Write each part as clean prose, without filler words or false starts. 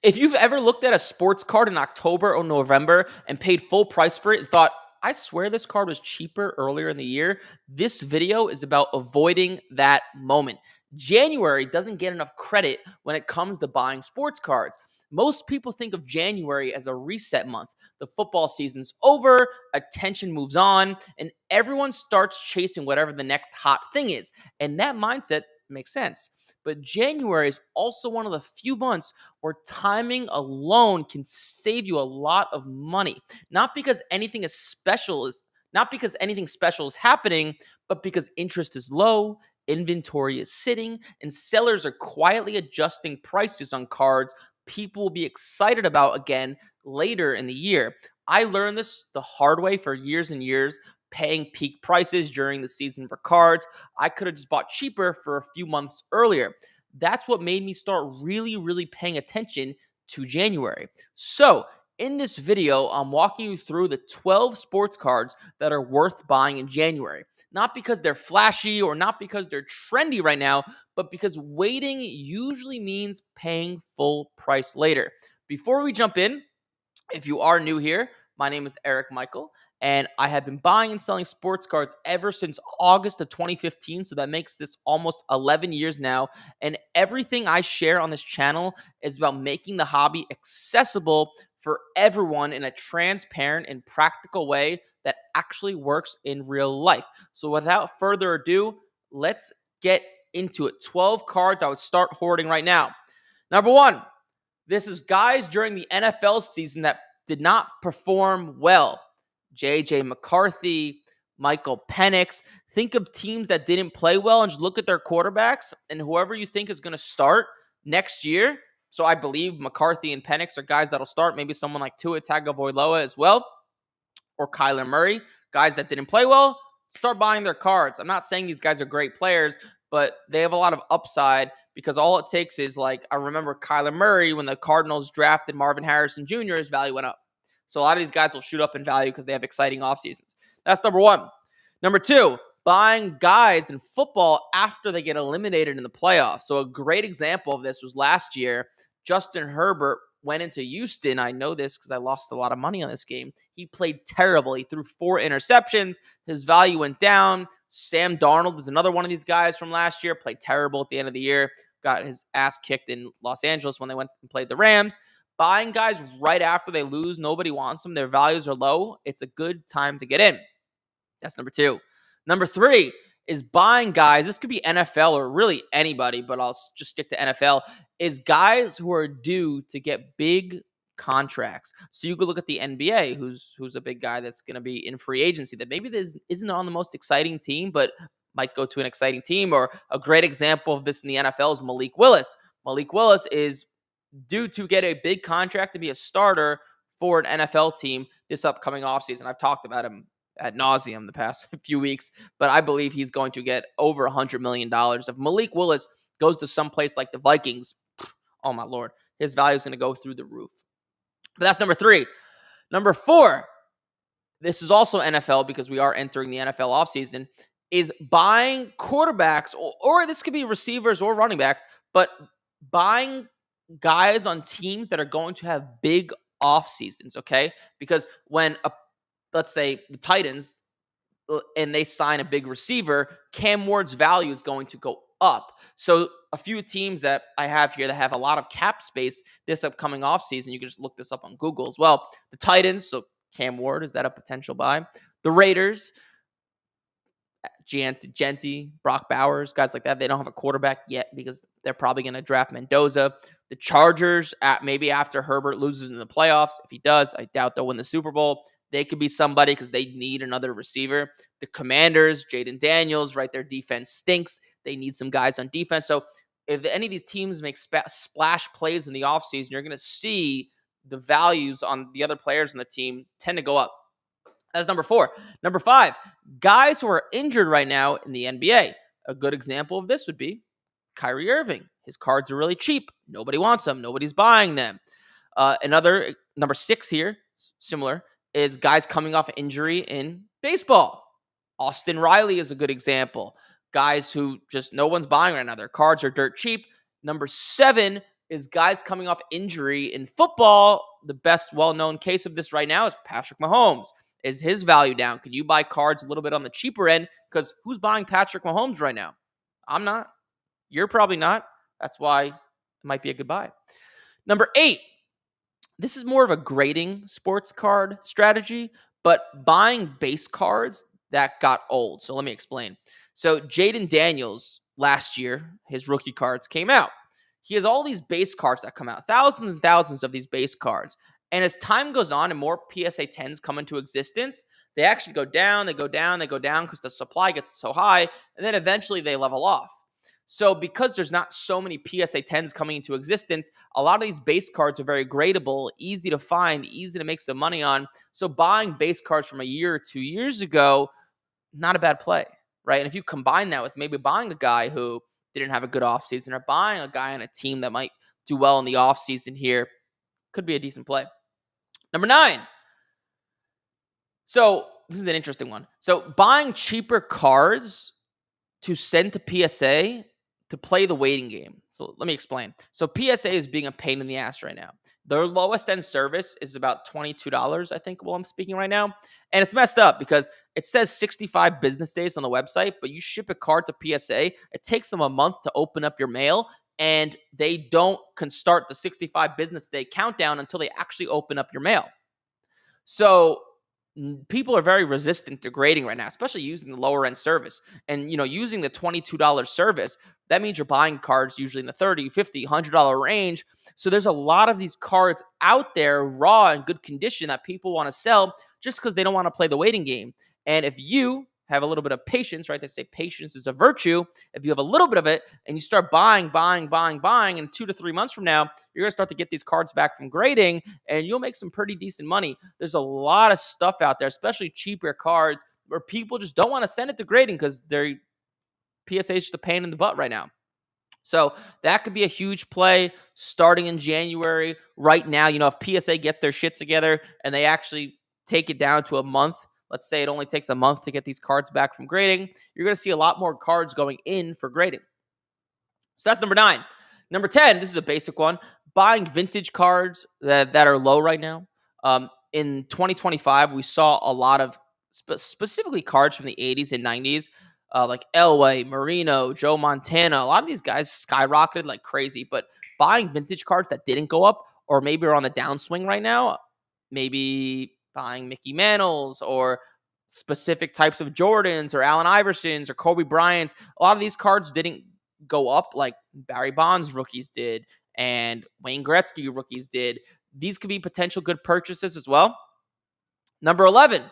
If you've ever looked at a sports card in October or November and paid full price for it and thought, I swear this card was cheaper earlier in the year, this video is about avoiding that moment. January doesn't get enough credit when it comes to buying sports cards. Most people think of January as a reset month. The football season's over, attention moves on, and everyone starts chasing whatever the next hot thing is. And that mindset makes sense. But January is also one of the few months where timing alone can save you a lot of money. Not because anything is special is not because anything special is happening, but because interest is low, inventory is sitting, and sellers are quietly adjusting prices on cards people will be excited about again later in the year. I learned this the hard way for years and years, paying peak prices during the season for cards I could have just bought cheaper for a few months earlier. That's what made me start really paying attention to January. So, in this video, I'm walking you through the 12 sports cards that are worth buying in January. Not because they're flashy or not because they're trendy right now, but because waiting usually means paying full price later. Before we jump in, if you are new here, my name is Eric Michael, and I have been buying and selling sports cards ever since August of 2015. So that makes this almost 11 years now. And everything I share on this channel is about making the hobby accessible for everyone in a transparent and practical way that actually works in real life. So without further ado, let's get into it. 12 cards I would start hoarding right now. Number one, this is guys during the NFL season that did not perform well. J.J. McCarthy, Michael Penix. Think of teams that didn't play well and just look at their quarterbacks and whoever you think is going to start next year. So I believe McCarthy and Penix are guys that'll start. Maybe someone like Tua Tagovailoa as well, or Kyler Murray. Guys that didn't play well, start buying their cards. I'm not saying these guys are great players, but they have a lot of upside because all it takes is, like, I remember Kyler Murray when the Cardinals drafted Marvin Harrison Jr., his value went up. So a lot of these guys will shoot up in value because they have exciting off seasons. That's number one. Number two, buying guys in football after they get eliminated in the playoffs. So a great example of this was last year. Justin Herbert went into Houston. I know this because I lost a lot of money on this game. He played terrible. He threw 4 interceptions. His value went down. Sam Darnold is another one of these guys from last year. Played terrible at the end of the year. Got his ass kicked in Los Angeles when they went and played the Rams. Buying guys right after they lose, nobody wants them. Their values are low. It's a good time to get in. That's number two. Number three is buying guys. This could be NFL or really anybody, but I'll just stick to NFL. Is guys who are due to get big contracts. So you could look at the NBA, who's a big guy that's going to be in free agency that maybe this isn't on the most exciting team, but might go to an exciting team. Or a great example of this in the NFL is Malik Willis. Malik Willis is due to get a big contract to be a starter for an NFL team this upcoming offseason. I've talked about him ad nauseum the past few weeks, but I believe he's going to get over $100 million. If Malik Willis goes to some place like the Vikings, oh my Lord, his value is going to go through the roof. But that's number three. Number four, this is also NFL because we are entering the NFL offseason, is buying quarterbacks, or this could be receivers or running backs, but buying guys on teams that are going to have big off seasons, okay? Because when, let's say, the Titans, and they sign a big receiver, Cam Ward's value is going to go up. So a few teams that I have here that have a lot of cap space this upcoming offseason, you can just look this up on Google as well. The Titans, so Cam Ward, is that a potential buy? The Raiders, Genty, Brock Bowers, guys like that. They don't have a quarterback yet because they're probably going to draft Mendoza. The Chargers, maybe after Herbert loses in the playoffs. If he does, I doubt they'll win the Super Bowl. They could be somebody because they need another receiver. The Commanders, Jaden Daniels, right? Their defense stinks. They need some guys on defense. So if any of these teams make splash plays in the offseason, you're going to see the values on the other players in the team tend to go up. That's number four. Number five, guys who are injured right now in the NBA. A good example of this would be Kyrie Irving. His cards are really cheap. Nobody wants them. Nobody's buying them. Another, number six here, similar, is guys coming off injury in baseball. Austin Riley is a good example. Guys who just no one's buying right now. Their cards are dirt cheap. Number seven, is guys coming off injury in football. The best well-known case of this right now is Patrick Mahomes. Is his value down? Could you buy cards a little bit on the cheaper end? Because who's buying Patrick Mahomes right now? I'm not. You're probably not. That's why it might be a good buy. Number 8, this is more of a grading sports card strategy, but buying base cards that got old. So let me explain. So Jaden Daniels last year, his rookie cards came out. He has all these base cards that come out, thousands and thousands of these base cards. And as time goes on and more PSA 10s come into existence, they actually go down, they go down, they go down because the supply gets so high, and then eventually they level off. So because there's not so many PSA 10s coming into existence, a lot of these base cards are very gradable, easy to find, easy to make some money on. So buying base cards from a year or 2 years ago, not a bad play, right? And if you combine that with maybe buying a guy who didn't have a good offseason or buying a guy on a team that might do well in the offseason here, could be a decent play. Number 9. So this is an interesting one. So buying cheaper cards to send to PSA to play the waiting game. So let me explain. So PSA is being a pain in the ass right now. Their lowest end service is about $22, I think, while I'm speaking right now. And it's messed up because it says 65 business days on the website, but you ship a card to PSA, it takes them a month to open up your mail, and they can start the 65 business day countdown until they actually open up your mail. So people are very resistant to grading right now, especially using the lower end service. And, using the $22 service, that means you're buying cards usually in the $30, $50, $100 range. So there's a lot of these cards out there, raw and good condition, that people want to sell just because they don't want to play the waiting game. And if you have a little bit of patience, right? They say patience is a virtue. If you have a little bit of it and you start buying, in 2 to 3 months from now, you're going to start to get these cards back from grading and you'll make some pretty decent money. There's a lot of stuff out there, especially cheaper cards, where people just don't want to send it to grading because their PSA is just a pain in the butt right now. So that could be a huge play starting in January. Right now, if PSA gets their shit together and they actually take it down to a month, let's say it only takes a month to get these cards back from grading, you're going to see a lot more cards going in for grading. So that's number 9. Number 10, this is a basic one. Buying vintage cards that are low right now. In 2025, we saw a lot of specifically cards from the 80s and 90s, like Elway, Marino, Joe Montana. A lot of these guys skyrocketed like crazy, but buying vintage cards that didn't go up or maybe are on the downswing right now, maybe buying Mickey Mantles or specific types of Jordans or Allen Iversons or Kobe Bryant's. A lot of these cards didn't go up like Barry Bonds rookies did and Wayne Gretzky rookies did. These could be potential good purchases as well. Number 11.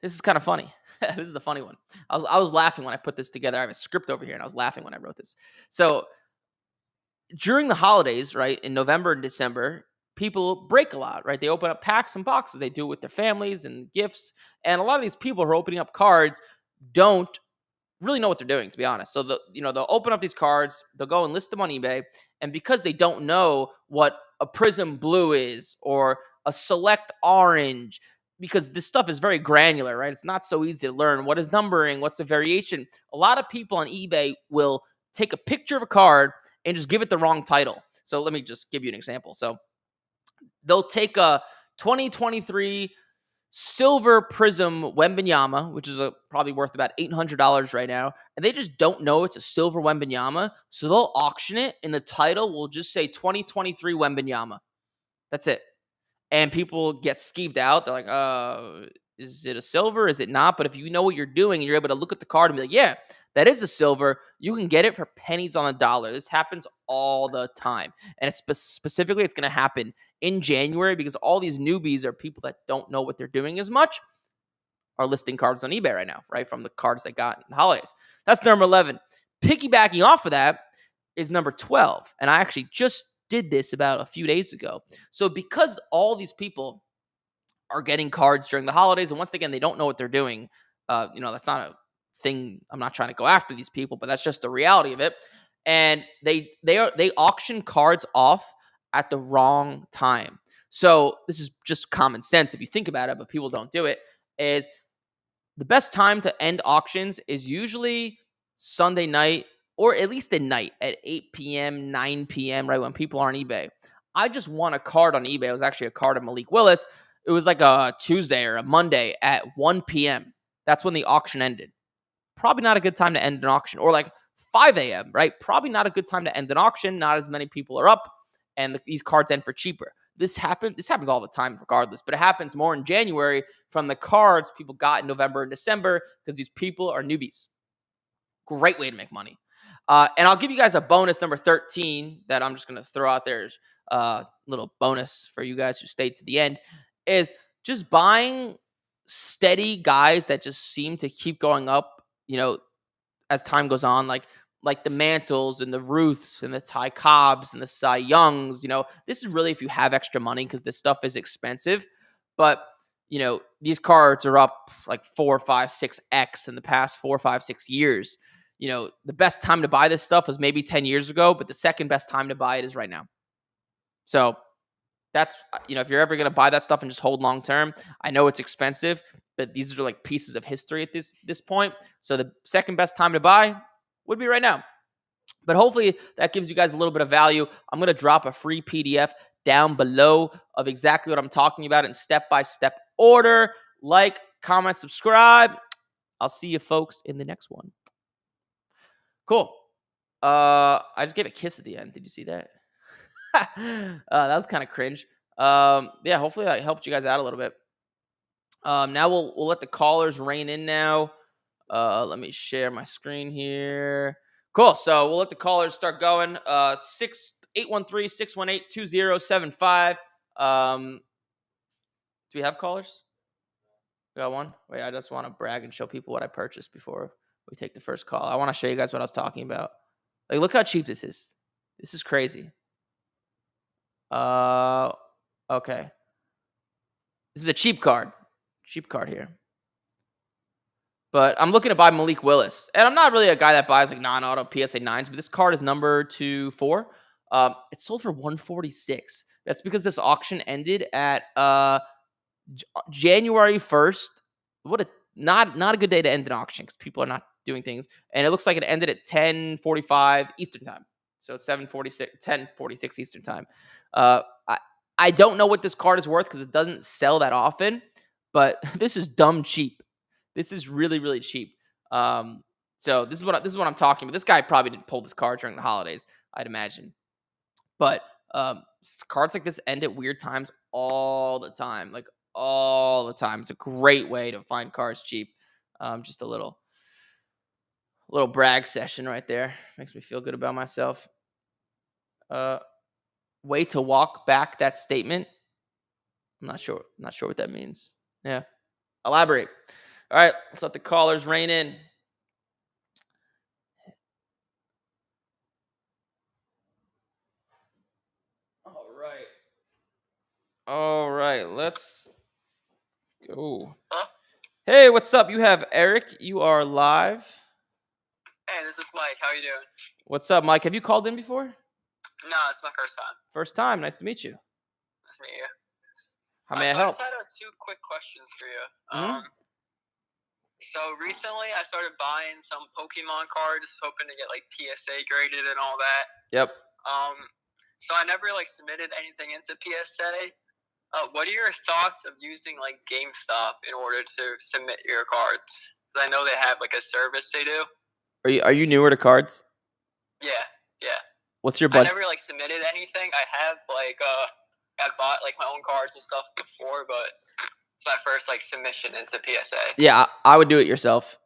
This is kind of funny. This is a funny one. I was laughing when I put this together. I have a script over here and I was laughing when I wrote this. So during the holidays, right, in November and December, people break a lot, right? They open up packs and boxes. They do it with their families and gifts. And a lot of these people who are opening up cards don't really know what they're doing, to be honest. So they'll open up these cards, they'll go and list them on eBay, and because they don't know what a Prism Blue is or a Select Orange, because this stuff is very granular, right? It's not so easy to learn what is numbering, what's the variation. A lot of people on eBay will take a picture of a card and just give it the wrong title. So let me just give you an example. So they'll take a 2023 Silver Prism Wembanyama, which is probably worth about $800 right now, and they just don't know it's a Silver Wembanyama, so they'll auction it, and the title will just say 2023 Wembanyama. That's it. And people get skeeved out. They're like, is it a silver? Is it not? But if you know what you're doing and you're able to look at the card and be like, yeah, that is a silver, you can get it for pennies on the dollar. This happens all the time. And specifically, it's going to happen in January because all these newbies are people that don't know what they're doing as much are listing cards on eBay right now, right? From the cards they got in the holidays. That's number 11. Piggybacking off of that is number 12. And I actually just did this about a few days ago. So because all these people are getting cards during the holidays, and once again, they don't know what they're doing, that's not a thing. I'm not trying to go after these people, but that's just the reality of it. And they auction cards off at the wrong time. So this is just common sense if you think about it, but people don't do it. Is the best time to end auctions is usually Sunday night or at least at night at 8 p.m., 9 p.m., right when people are on eBay. I just won a card on eBay. It was actually a card of Malik Willis. It was like a Tuesday or a Monday at 1 p.m. That's when the auction ended. Probably not a good time to end an auction. Or like 5 a.m., right? Probably not a good time to end an auction. Not as many people are up, and these cards end for cheaper. This happens all the time regardless, but it happens more in January from the cards people got in November and December because these people are newbies. Great way to make money. And I'll give you guys a bonus number 13 that I'm just going to throw out there as a little bonus for you guys who stayed to the end is just buying steady guys that just seem to keep going up, as time goes on, like the Mantles and the Ruths and the Ty Cobbs and the Cy Youngs. This is really if you have extra money because this stuff is expensive. But, these cards are up like 4, 5, 6x in the past 4, 5, 6 years. The best time to buy this stuff was maybe 10 years ago, but the second best time to buy it is right now. So that's, if you're ever going to buy that stuff and just hold long term, I know it's expensive, but these are like pieces of history at this point. So the second best time to buy would be right now. But hopefully that gives you guys a little bit of value. I'm going to drop a free PDF down below of exactly what I'm talking about in step-by-step order. Like, comment, subscribe. I'll see you folks in the next one. Cool. I just gave a kiss at the end. Did you see that? That was kind of cringe. Yeah, hopefully that helped you guys out a little bit. Now we'll let the callers rein in now. Let me share my screen here. Cool. So we'll let the callers start going. 813-618-2075. Do we have callers? We got one? Wait, I just want to brag and show people what I purchased before we take the first call. I want to show you guys what I was talking about. Like, look how cheap this is. This is crazy. Okay. This is a cheap card. Cheap card here. But I'm looking to buy Malik Willis. And I'm not really a guy that buys like non-auto PSA 9s, but this card is number 2-4. It sold for $146. That's because this auction ended at January 1st. Not a good day to end an auction because people are not doing things. And it looks like it ended at 10:45 Eastern time. So 10:46 Eastern time. I don't know what this card is worth because it doesn't sell that often, but this is dumb cheap. This is really, really cheap. So this is what I'm talking about. This guy probably didn't pull this card during the holidays, I'd imagine. But cards like this end at weird times all the time, like all the time. It's a great way to find cards cheap. Just a little brag session right there. Makes me feel good about myself. Way to walk back that statement. I'm not sure what that means. Yeah. Elaborate. All right, let's let the callers rein in. All right, let's go. Huh? Hey, what's up? You have Eric. You are live. Hey, this is Mike. How are you doing? What's up, Mike? Have you called in before? No, it's my first time. First time. Nice to meet you. Nice to meet you. How may I help? I just had 2 quick questions for you. Mhm. So recently I started buying some Pokemon cards, hoping to get like PSA graded and all that. Yep. So I never like submitted anything into PSA. What are your thoughts of using like GameStop in order to submit your cards? Because I know they have like a service they do. Are you newer to cards? Yeah. What's your I budget? never like submitted anything. I have like I bought like my own cards and stuff before, but it's my first like submission into PSA. Yeah, I would do it yourself.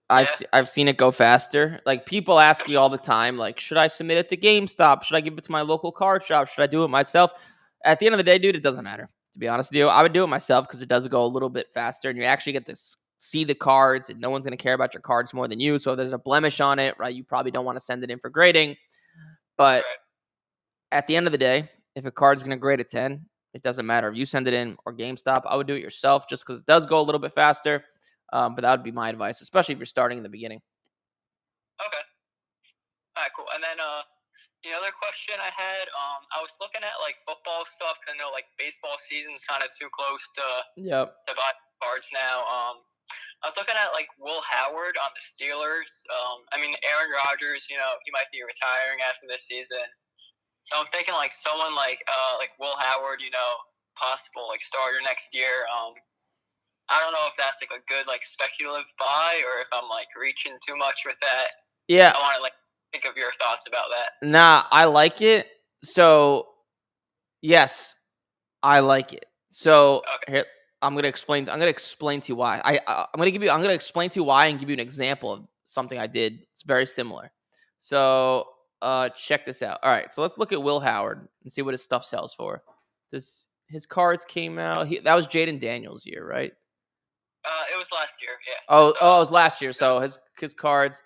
I've seen it go faster. Like, people ask me all the time, like, should I submit it to GameStop? Should I give it to my local card shop? Should I do it myself? At the end of the day, dude, it doesn't matter. To be honest with you, I would do it myself because it does go a little bit faster, and you actually get to see the cards, and no one's going to care about your cards more than you. So if there's a blemish on it, right, you probably don't want to send it in for grading. But at the end of the day, if a card's going to grade a 10, it doesn't matter if you send it in or GameStop. I would do it yourself just because it does go a little bit faster. But that would be my advice, especially if you're starting in the beginning. Okay. All right, cool. And then the other question I had, I was looking at like football stuff because I know like baseball season's kind of too close to Yep. buy. cards now. I was looking at like Will Howard on the Steelers. I mean, Aaron Rodgers, he might be retiring after this season. So I'm thinking like someone like Will Howard, possible like starter next year. I don't know if that's like a good like speculative buy or if I'm like reaching too much with that. Yeah. I want to like think of your thoughts about that. Nah, I like it. So, yes, I like it. So, Okay. here, I'm gonna explain to you why. I'm gonna explain to you why and give you an example of something I did. It's very similar. So, check this out. All right, so let's look at Will Howard and see what his stuff sells for. His cards came out. That was Jaden Daniels' year, right? It was last year, yeah. Oh, So, it was last year. So his cards.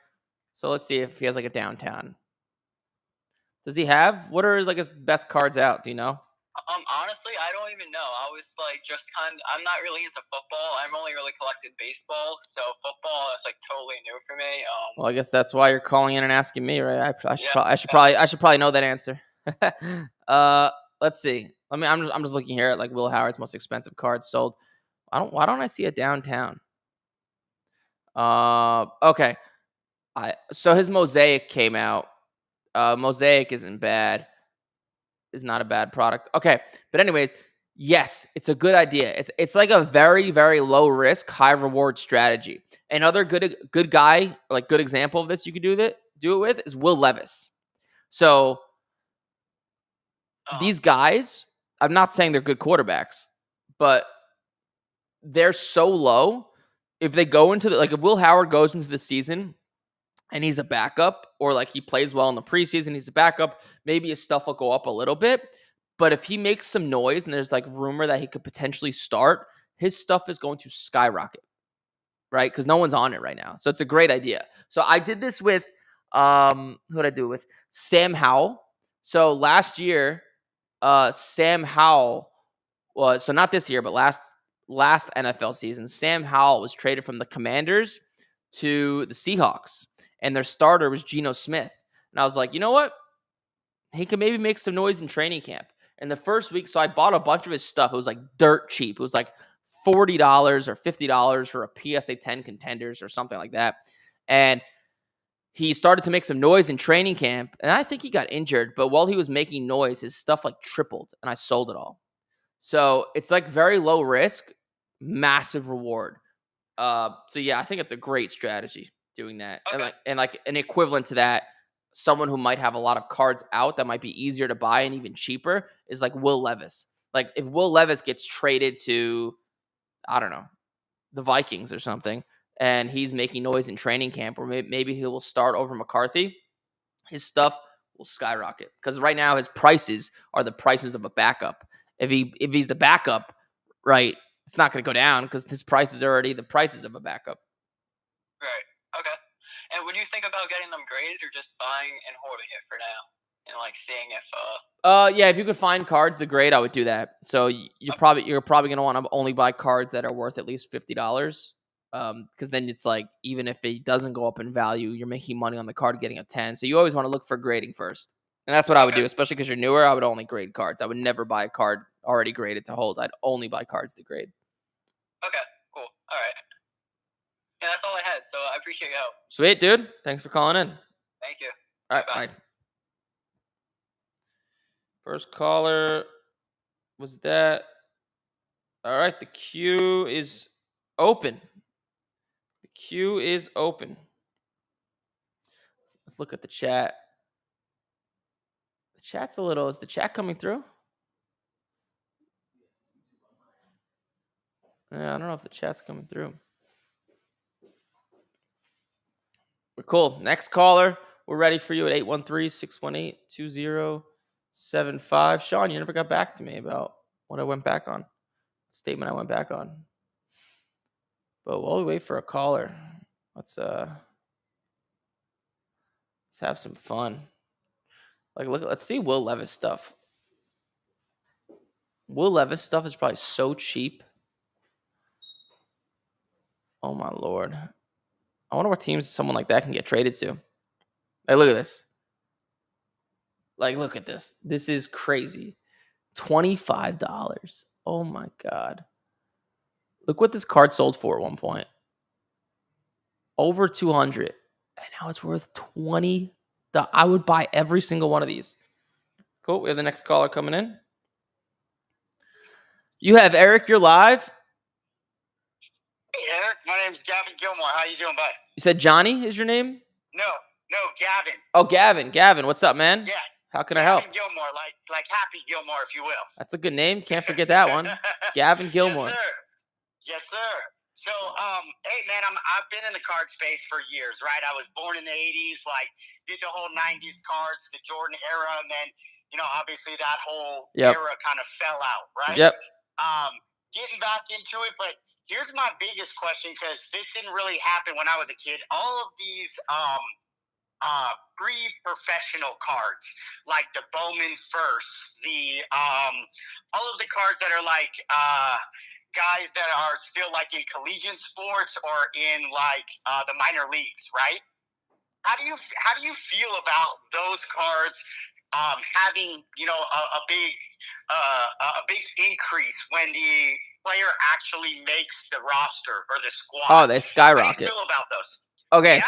So let's see if he has like a downtown. Does he have? What are his best cards out? Do you know? Honestly, I don't even know. I was like I'm not really into football. I'm only really collected baseball, so football is like totally new for me. Well, I guess that's why you're calling in and asking me, right? I should yeah. probably know that answer. Let's see. I'm just looking here at like Will Howard's most expensive cards sold. Why don't I see a downtown? Okay. So his Mosaic came out. Mosaic isn't bad. Is not a bad product. Okay, but anyways, yes, it's a good idea. It's like a very very low risk, high reward strategy. Another good guy, like good example of this, you could do it with is Will Levis. So these guys, I'm not saying they're good quarterbacks, but they're so low. If they go into if Will Howard goes into the season and he's a backup, or like he plays well in the preseason, he's a backup, maybe his stuff will go up a little bit. But if he makes some noise and there's like rumor that he could potentially start, his stuff is going to skyrocket, right? Because no one's on it right now. So it's a great idea. So I did this with who did I do it with? Sam Howell. So last year, Sam Howell was, so not this year, but last NFL season, Sam Howell was traded from the Commanders to the Seahawks, and their starter was Geno Smith. And I was like, you know what? He can maybe make some noise in training camp. And the first week, so I bought a bunch of his stuff. It was like dirt cheap. It was like $40 or $50 for a PSA 10 contenders or something like that. And he started to make some noise in training camp, and I think he got injured. But while he was making noise, his stuff like tripled, and I sold it all. So it's like very low risk, massive reward. So yeah, I think it's a great strategy doing that. Okay. And like an equivalent to that, someone who might have a lot of cards out that might be easier to buy and even cheaper is like Will Levis. Like if Will Levis gets traded to, I don't know, the Vikings or something, and he's making noise in training camp, or maybe he will start over McCarthy, his stuff will skyrocket because right now his prices are the prices of a backup. If he's the backup, right, it's not going to go down because his prices are already the prices of a backup. Right. Okay. And would you think about getting them graded or just buying and holding it for now? And like seeing if yeah, if you could find cards to grade, I would do that. So you're probably gonna want to only buy cards that are worth at least $50. Because then it's like even if it doesn't go up in value, you're making money on the card getting a 10. So you always want to look for grading first. And that's what I would do, especially because you're newer. I would only grade cards. I would never buy a card already graded to hold. I'd only buy cards to grade. Okay, cool. All right. Yeah, that's all I had. So I appreciate your help. Sweet, dude. Thanks for calling in. Thank you. All right, bye. First caller was that. All right, the queue is open. The queue is open. Let's look at the chat. The chat's a little. Is the chat coming through? Yeah, I don't know if the chat's coming through. We're cool. Next caller. We're ready for you at 813-618-2075. Sean, you never got back to me about what I went back on. Statement I went back on. But while we wait for a caller, let's have some fun. Let's see Will Levis stuff. Will Levis stuff is probably so cheap. Oh my Lord. I wonder what teams someone like that can get traded to. Hey, look at this. Like, look at this. This is crazy. $25. Oh my God. Look what this card sold for at one point. Over 200. And now it's worth 20. I would buy every single one of these. Cool. We have the next caller coming in. You have Eric. You're live. Hey, Eric. My name's Gavin Gilmore. How you doing, bud? You said Johnny is your name? No, Gavin. Oh, Gavin. Gavin, what's up, man? Yeah. How can I help? Gavin Gilmore, like Happy Gilmore, if you will. That's a good name. Can't forget that one. Gavin Gilmore. Yes, sir. Yes, sir. So, hey, man, I've been in the card space for years, right? I was born in the 80s, like, did the whole 90s cards, the Jordan era, and then, obviously that whole era kind of fell out, right? Yep. Getting back into it, but here's my biggest question, because this didn't really happen when I was a kid. All of these pre-professional cards, like the Bowman First, the all of the cards that are like guys that are still like in collegiate sports or in like the minor leagues, right? How do you feel about those cards having a big increase when the player actually makes the roster or the squad? Oh, they skyrocket. How do you feel about those? Okay.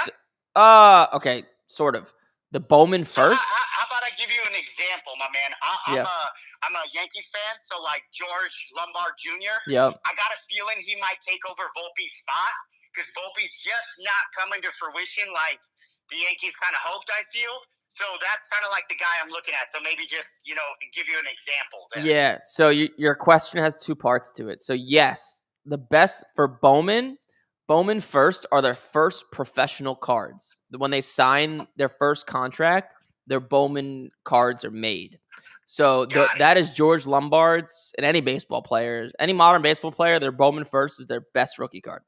Yeah? Okay, sort of. The Bowman First. So how about I give you an example, my man? I'm a Yankees fan, so like George Lombard Jr. Yep. I got a feeling he might take over Volpe's spot, because Volpe's just not coming to fruition like the Yankees kind of hoped, I feel. So that's kind of like the guy I'm looking at. So maybe just, give you an example there. Yeah, so your question has two parts to it. So yes, the best for Bowman First are their first professional cards. When they sign their first contract, their Bowman cards are made. So that is George Lombard's, and any baseball player, any modern baseball player, their Bowman First is their best rookie card.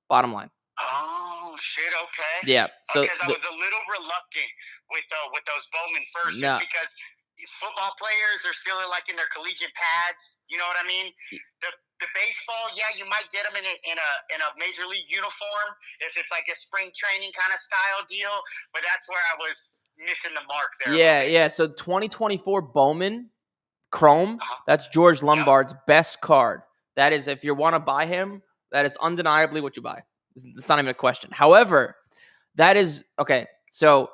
Bottom line. Oh shit! Okay. Yeah. So because I was a little reluctant with those Bowman First, just because football players are still like in their collegiate pads. You know what I mean? The baseball, yeah, you might get them in a major league uniform if it's like a spring training kind of style deal. But that's where I was missing the mark there. Yeah. So 2024 Bowman Chrome. That's George Lombard's best card. That is, if you want to buy him, that is undeniably what you buy. It's not even a question. However, that is okay. So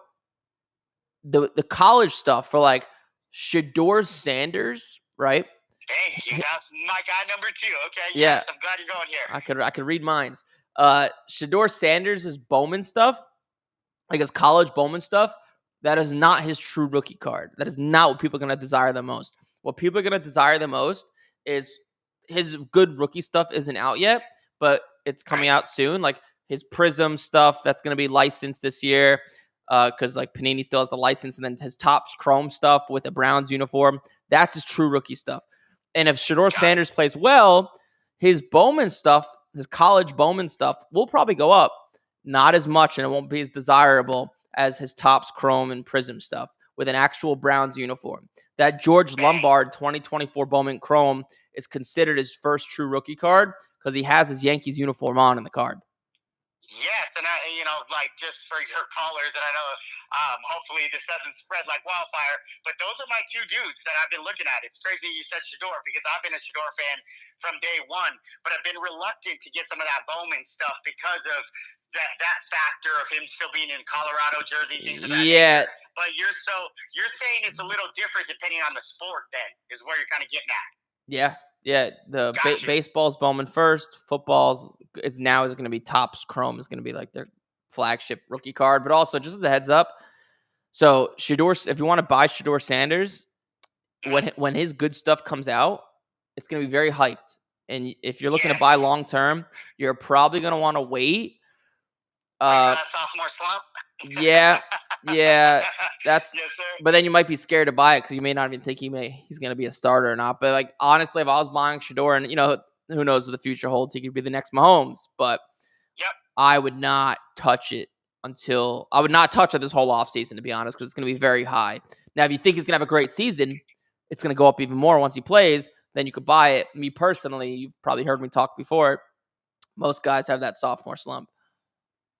the college stuff for like Shedeur Sanders, right? Thank you. That's my guy number 2. Okay. Yeah. Yes, I'm glad you're going here. I could read minds. Shedeur Sanders' Bowman stuff, like his college Bowman stuff, that is not his true rookie card. That is not what people are going to desire the most. What people are going to desire the most is his good rookie stuff isn't out yet, but it's coming out soon. Like his Prism stuff that's going to be licensed this year, because like Panini still has the license, and then his Topps Chrome stuff with a Browns uniform. That's his true rookie stuff. And if Shedeur Sanders plays well, his Bowman stuff, his college Bowman stuff, will probably go up. Not as much, and it won't be as desirable as his Topps Chrome and Prism stuff with an actual Browns uniform. That George Lombard 2024 Bowman Chrome is considered his first true rookie card because he has his Yankees uniform on in the card. Yes, and like just for your callers, and I know hopefully this doesn't spread like wildfire, but those are my 2 dudes that I've been looking at. It's crazy you said Shedeur, because I've been a Shedeur fan from day one, but I've been reluctant to get some of that Bowman stuff because of that factor of him still being in Colorado jersey, things of that nature. But you're saying it's a little different depending on the sport, then, is where you're kind of getting at. Yeah. The baseball's Bowman First. Football's is going to be Topps Chrome is going to be like their flagship rookie card. But also, just as a heads up, so Shedeur, if you want to buy Shedeur Sanders, when his good stuff comes out, it's going to be very hyped. And if you're looking to buy long term, you're probably going to want to wait. Sophomore slump. Yeah. That's. Yes, sir. But then you might be scared to buy it because you may not even think he's going to be a starter or not. But like honestly, if I was buying Shedeur, and who knows what the future holds, he could be the next Mahomes. But I would not touch it this whole offseason, to be honest, because it's going to be very high. Now, if you think he's going to have a great season, it's going to go up even more once he plays. Then you could buy it. Me personally, you've probably heard me talk before. Most guys have that sophomore slump.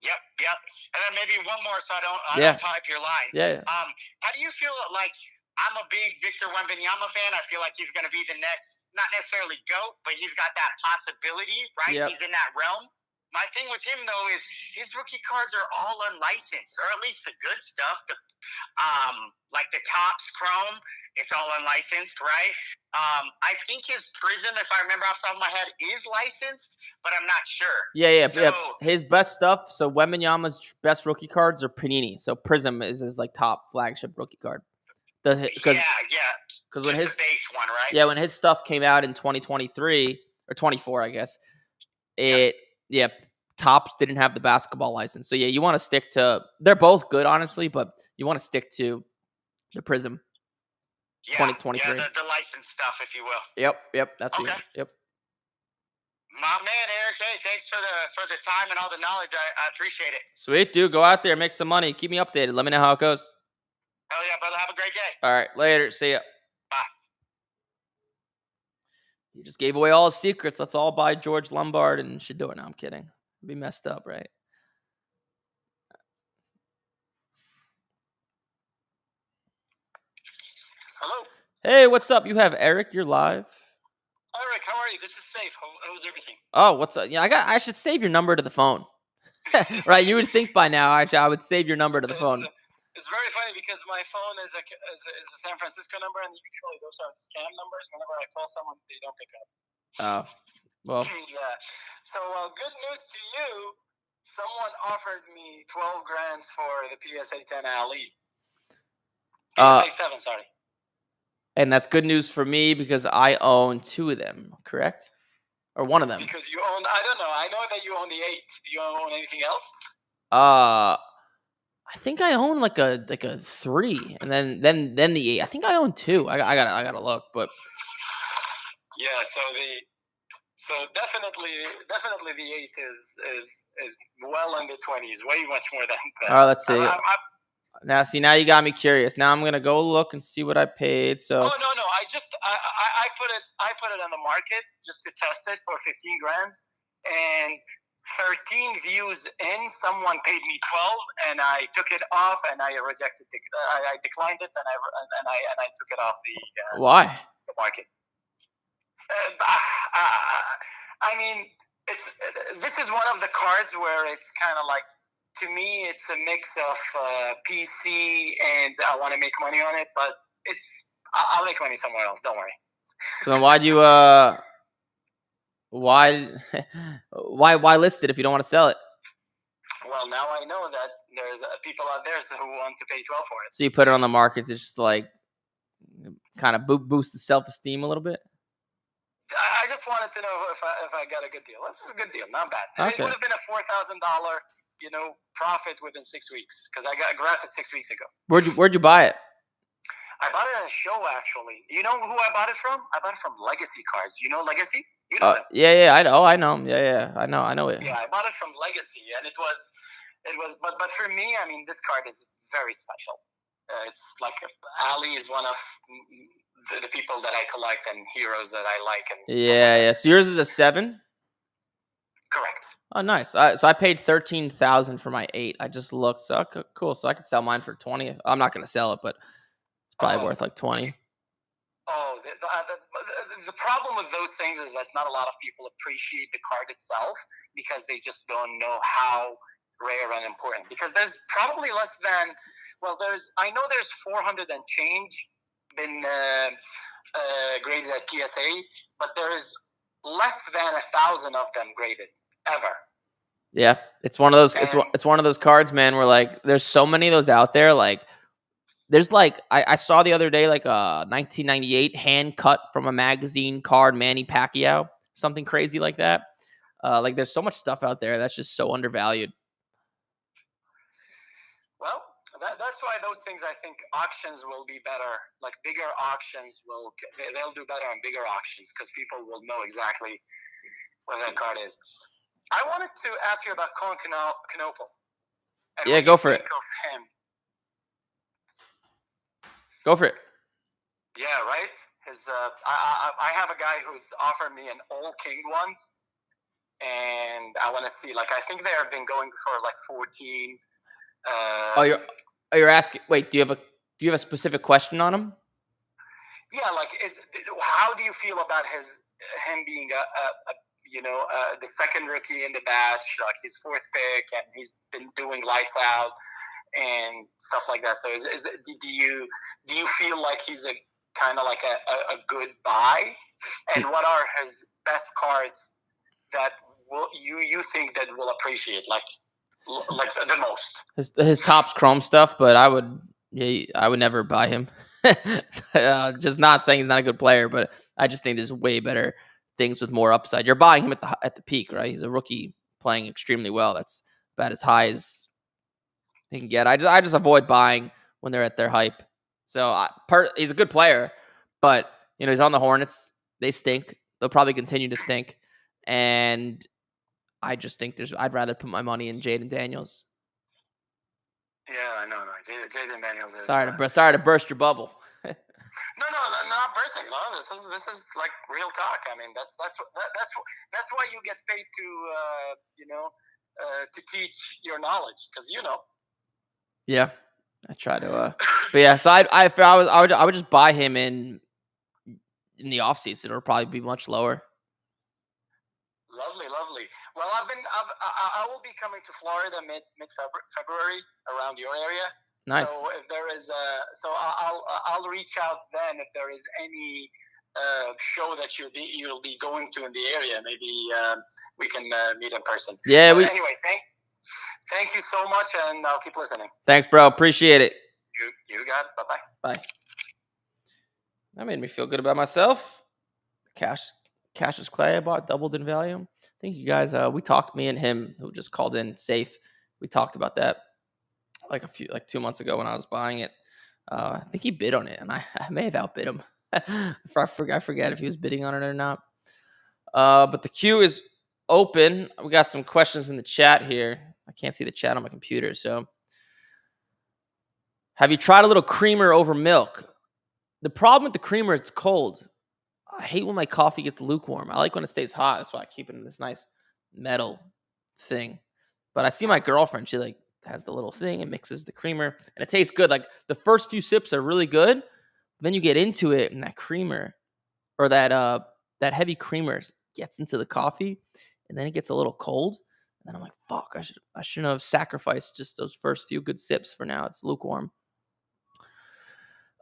Yep. And then maybe one more, so I don't type your line. Yeah. How do you feel like? I'm a big Victor Wembanyama fan. I feel like he's going to be the next, not necessarily GOAT, but he's got that possibility, right? Yep. He's in that realm. My thing with him, though, is his rookie cards are all unlicensed, or at least the good stuff. Like the Topps Chrome, it's all unlicensed, right? I think his Prism, if I remember off the top of my head, is licensed, but I'm not sure. Yeah. So, His best stuff. So Wembanyama's best rookie cards are Panini. So Prism is his like top flagship rookie card. yeah. Because when Just his the base one, right? when his stuff came out in 2023 or 24, I guess Topps didn't have the basketball license. So yeah, you want to stick to. They're both good, honestly, but you want to stick to the Prism. Yeah, 2023. Yeah, the licensed stuff, if you will. Yep. That's okay. Yep. My man, Eric. Hey, thanks for the time and all the knowledge. I appreciate it. Sweet, dude. Go out there, make some money. Keep me updated. Let me know how it goes. Hell yeah, brother. Have a great day. All right, later. See ya. Bye. He just gave away all his secrets. Let's all buy George Lombard and should do it. No, I'm kidding. It'd be messed up, right? Hello. Hey, what's up? You have Eric. You're live. Eric, how are you? This is safe. How's everything? Oh, what's up? Yeah, I should save your number to the phone. Right? You would think by now I would save your number to the phone. It's very funny because my phone is a San Francisco number, and usually those are scam numbers. Whenever I call someone, they don't pick up. Oh, well. Yeah. So, good news to you. Someone offered me 12 grand for the PSA 10 Ali. PSA 7, sorry. And that's good news for me because I own 2 of them, correct? Or one of them. Because you own, I don't know. I know that you own the 8. Do you own anything else? I think I own like a 3, and then the 8. I think I own 2. I gotta look, but yeah. So definitely the 8 is well in the 20s, way much more than that. All right, let's see. Now you got me curious. Now I'm gonna go look and see what I paid. So. Oh no! I put it on the market just to test it for 15 grand, and 13 views in, someone paid me 12, and I took it off, and I rejected it. I declined it, and I took it off the why the market. I mean, this is one of the cards where it's kind of like, to me, it's a mix of PC and I want to make money on it, but I'll make money somewhere else. Don't worry. So then why'd you why list it if you don't want to sell it? Well, now I know that there's people out there who want to pay 12 for it. So you put it on the market to just like kind of boost the self-esteem a little bit? I just wanted to know if I got a good deal. This is a good deal, not bad. Okay. It would have been a $4,000, profit within 6 weeks because I grabbed it 6 weeks ago. Where'd you buy it? I bought it at a show, actually. You know who I bought it from? I bought it from Legacy Cards. You know Legacy? You know them? Yeah. I know them. Yeah. I know it. Yeah, I bought it from Legacy, and it was. But for me, I mean, this card is very special. It's like Ali is one of the people that I collect and heroes that I like. And yeah. So yours is a 7? Correct. Oh, nice. So I paid $13,000 for my 8. I just looked. So okay, cool. So I could sell mine for 20. I'm not gonna sell it, but it's probably worth like 20. Oh, the problem with those things is that not a lot of people appreciate the card itself because they just don't know how rare and important. Because there's probably less than, I know there's 400 and change been graded at PSA, but there's less than 1,000 of them graded ever. Yeah, it's one of those. It's one of those cards, man. Where like, there's so many of those out there. Like, there's like, I saw the other day like a 1998 hand cut from a magazine card, Manny Pacquiao, something crazy like that. Like, there's so much stuff out there that's just so undervalued. Well, that's why those things, I think auctions will be better. Like bigger auctions they'll do better on bigger auctions because people will know exactly what that card is. I wanted to ask you about Colin Knoepel. Yeah, go for it. Of him. Go for it. Yeah, right. I have a guy who's offered me an All King once, and I want to see. Like, I think they have been going for like 14. You're asking. Wait, do you have a specific question on him? Yeah, like how do you feel about him being the second rookie in the batch, like his fourth pick, and he's been doing lights out and stuff like that. So do you feel like he's a kind of like a good buy? And what are his best cards that you think that will appreciate like the most? His top's Chrome stuff, but I would never buy him. Just not saying he's not a good player, but I just think there's way better things with more upside. You're buying him at the peak, right? He's a rookie playing extremely well. That's about as high as they can get. I just avoid buying when they're at their hype. So he's a good player, but he's on the Hornets. They stink. They'll probably continue to stink, and I just think I'd rather put my money in Jaden Daniels. Yeah, no. Jaden Daniels is. Sorry to burst your bubble. No, not bursting. No, this is like real talk. I mean, that's why you get paid to teach your knowledge, because Yeah, I try to. But yeah, so I would just buy him in the offseason. It'll probably be much lower. Lovely. Well, I will be coming to Florida mid February around your area. Nice. So if there is I'll reach out then if there is any show that you'll be going to in the area. Maybe we can meet in person. Yeah. Anyway, thank you so much, and I'll keep listening. Thanks, bro. Appreciate it. You got it. Bye. Bye. That made me feel good about myself. Cassius Clay I bought doubled in value. Thank you guys. We talked, me and him, who just called in safe. We talked about that like 2 months ago when I was buying it. I think he bid on it, and I may have outbid him. I forget if he was bidding on it or not. But the queue is open. We got some questions in the chat here. I can't see the chat on my computer. So, have you tried a little creamer over milk? The problem with the creamer is it's cold. I hate when my coffee gets lukewarm. I like when it stays hot. That's why I keep it in this nice metal thing. But I see my girlfriend. She has the little thing and mixes the creamer, and it tastes good. Like the first few sips are really good. Then you get into it, and that creamer or that heavy creamer gets into the coffee, and then it gets a little cold. And then I'm like, fuck, I shouldn't have sacrificed just those first few good sips. For now, it's lukewarm.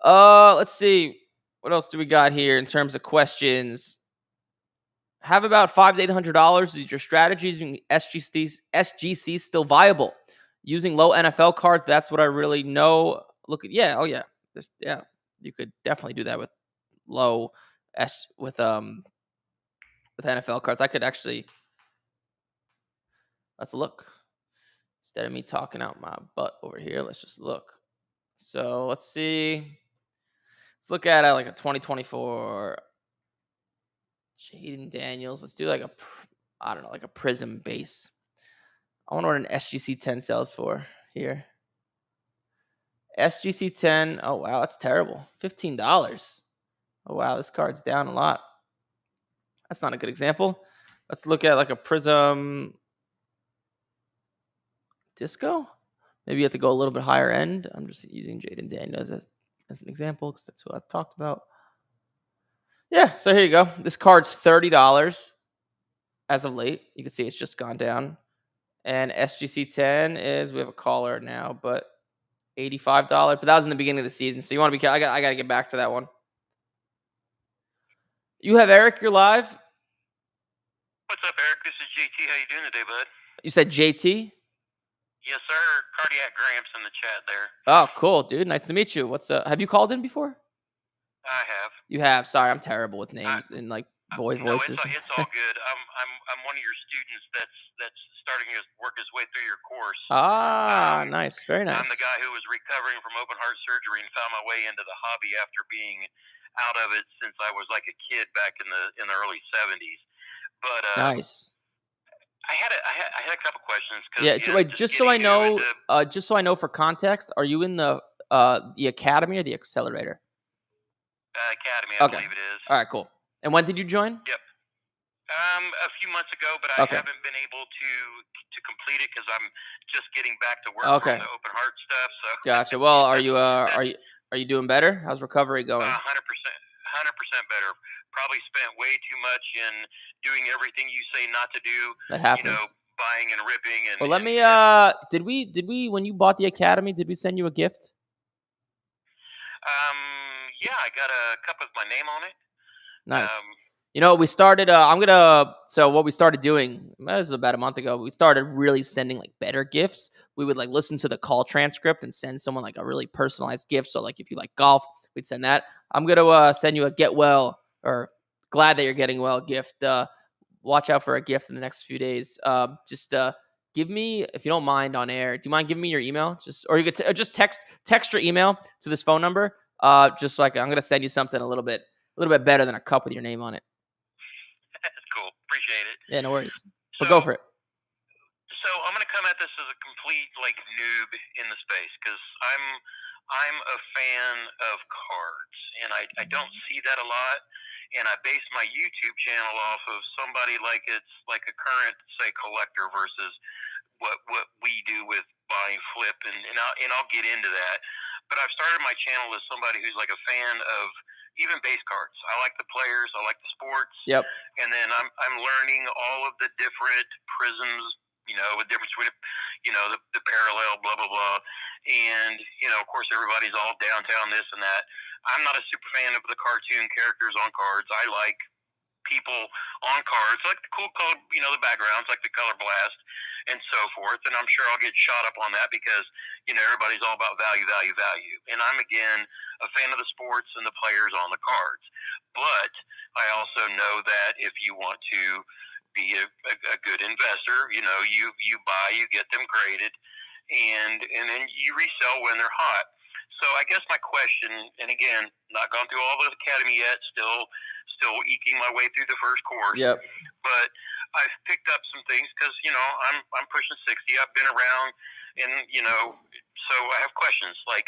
Let's see. What else do we got here in terms of questions? Have about $500 to $800. Is your strategy using SGC still viable? Using low NFL cards, that's what I really know. Oh yeah. You could definitely do that with low with NFL cards. I could actually. Let's look. Instead of me talking out my butt over here, let's just look. So let's see. Let's look at like a 2024 Jaden Daniels. Let's do like like a Prism base. I wonder what an SGC 10 sells for here. SGC 10. Oh, wow. That's terrible. $15. Oh, wow. This card's down a lot. That's not a good example. Let's look at like a Prism Disco. Maybe you have to go a little bit higher end. I'm just using Jaden Daniels as an example because that's what I've talked about. Yeah, so here you go. This card's $30 as of late. You can see it's just gone down. And SGC 10 is, we have a caller now, but $85. But that was in the beginning of the season, so you want to be careful. I got to get back to that one. You have Eric, you're live. What's up, Eric? This is JT. How you doing today, bud? You said JT? Yes, sir. Cardiac Gramps in the chat there. Oh, cool, dude. Nice to meet you. Have you called in before? I have. You have. Sorry, I'm terrible with names and like voices. No, it's all good. I'm one of your students that's starting to work his way through your course. Nice, very nice. I'm the guy who was recovering from open heart surgery and found my way into the hobby after being out of it since I was like a kid back in the early 70s. But nice. I had a couple questions. Yeah, wait, just so I know for context, are you in the academy or the accelerator? Academy, I believe it is. All right, cool. And when did you join? Yep. A few months ago, but I haven't been able to complete it because I'm just getting back to work on the open heart stuff. So gotcha. Well, are you doing better? How's recovery going? 100%. better. Probably spent way too much in doing everything you say not to do. That happens. You know, buying and ripping and. Well, let me. Did we when you bought the academy? Did we send you a gift? Yeah, I got a cup with my name on it. Nice. You know, we started. So what we started doing, this was about a month ago. We started really sending like better gifts. We would like listen to the call transcript and send someone like a really personalized gift. So like if you like golf, we'd send that. I'm gonna send you a get well or glad that you're getting well gift. Watch out for a gift in the next few days. Just give me, if you don't mind, on air. Do you mind giving me your email? Or you could just text your email to this phone number. Just like I'm gonna send you something a little bit better than a cup with your name on it. That's cool. Appreciate it. Yeah, no worries. But go for it. So I'm gonna come at this as a complete like noob in the space because I'm a fan of cards and I don't see that a lot. And I base my YouTube channel off of somebody like it's like a current, say, collector versus what we do with buy and flip, and I'll get into that. But I've started my channel as somebody who's like a fan of even base cards. I like the players, I like the sports. Yep. And then I'm learning all of the different prisms, you know, the difference between, you know, the parallel, blah blah blah. And, you know, of course everybody's all downtown this and that. I'm not a super fan of the cartoon characters on cards. I like people on cards, like the cool color, you know, the backgrounds, like the color blast and so forth. And I'm sure I'll get shot up on that because, you know, everybody's all about value. And I'm, again, a fan of the sports and the players on the cards. But I also know that if you want to be a good investor, you know, you buy, you get them graded, and then you resell when they're hot. So I guess my question, and again, not gone through all the academy yet, still eking my way through the first course. Yep. But I've picked up some things because, you know, I'm pushing 60. I've been around, and, you know, so I have questions. Like,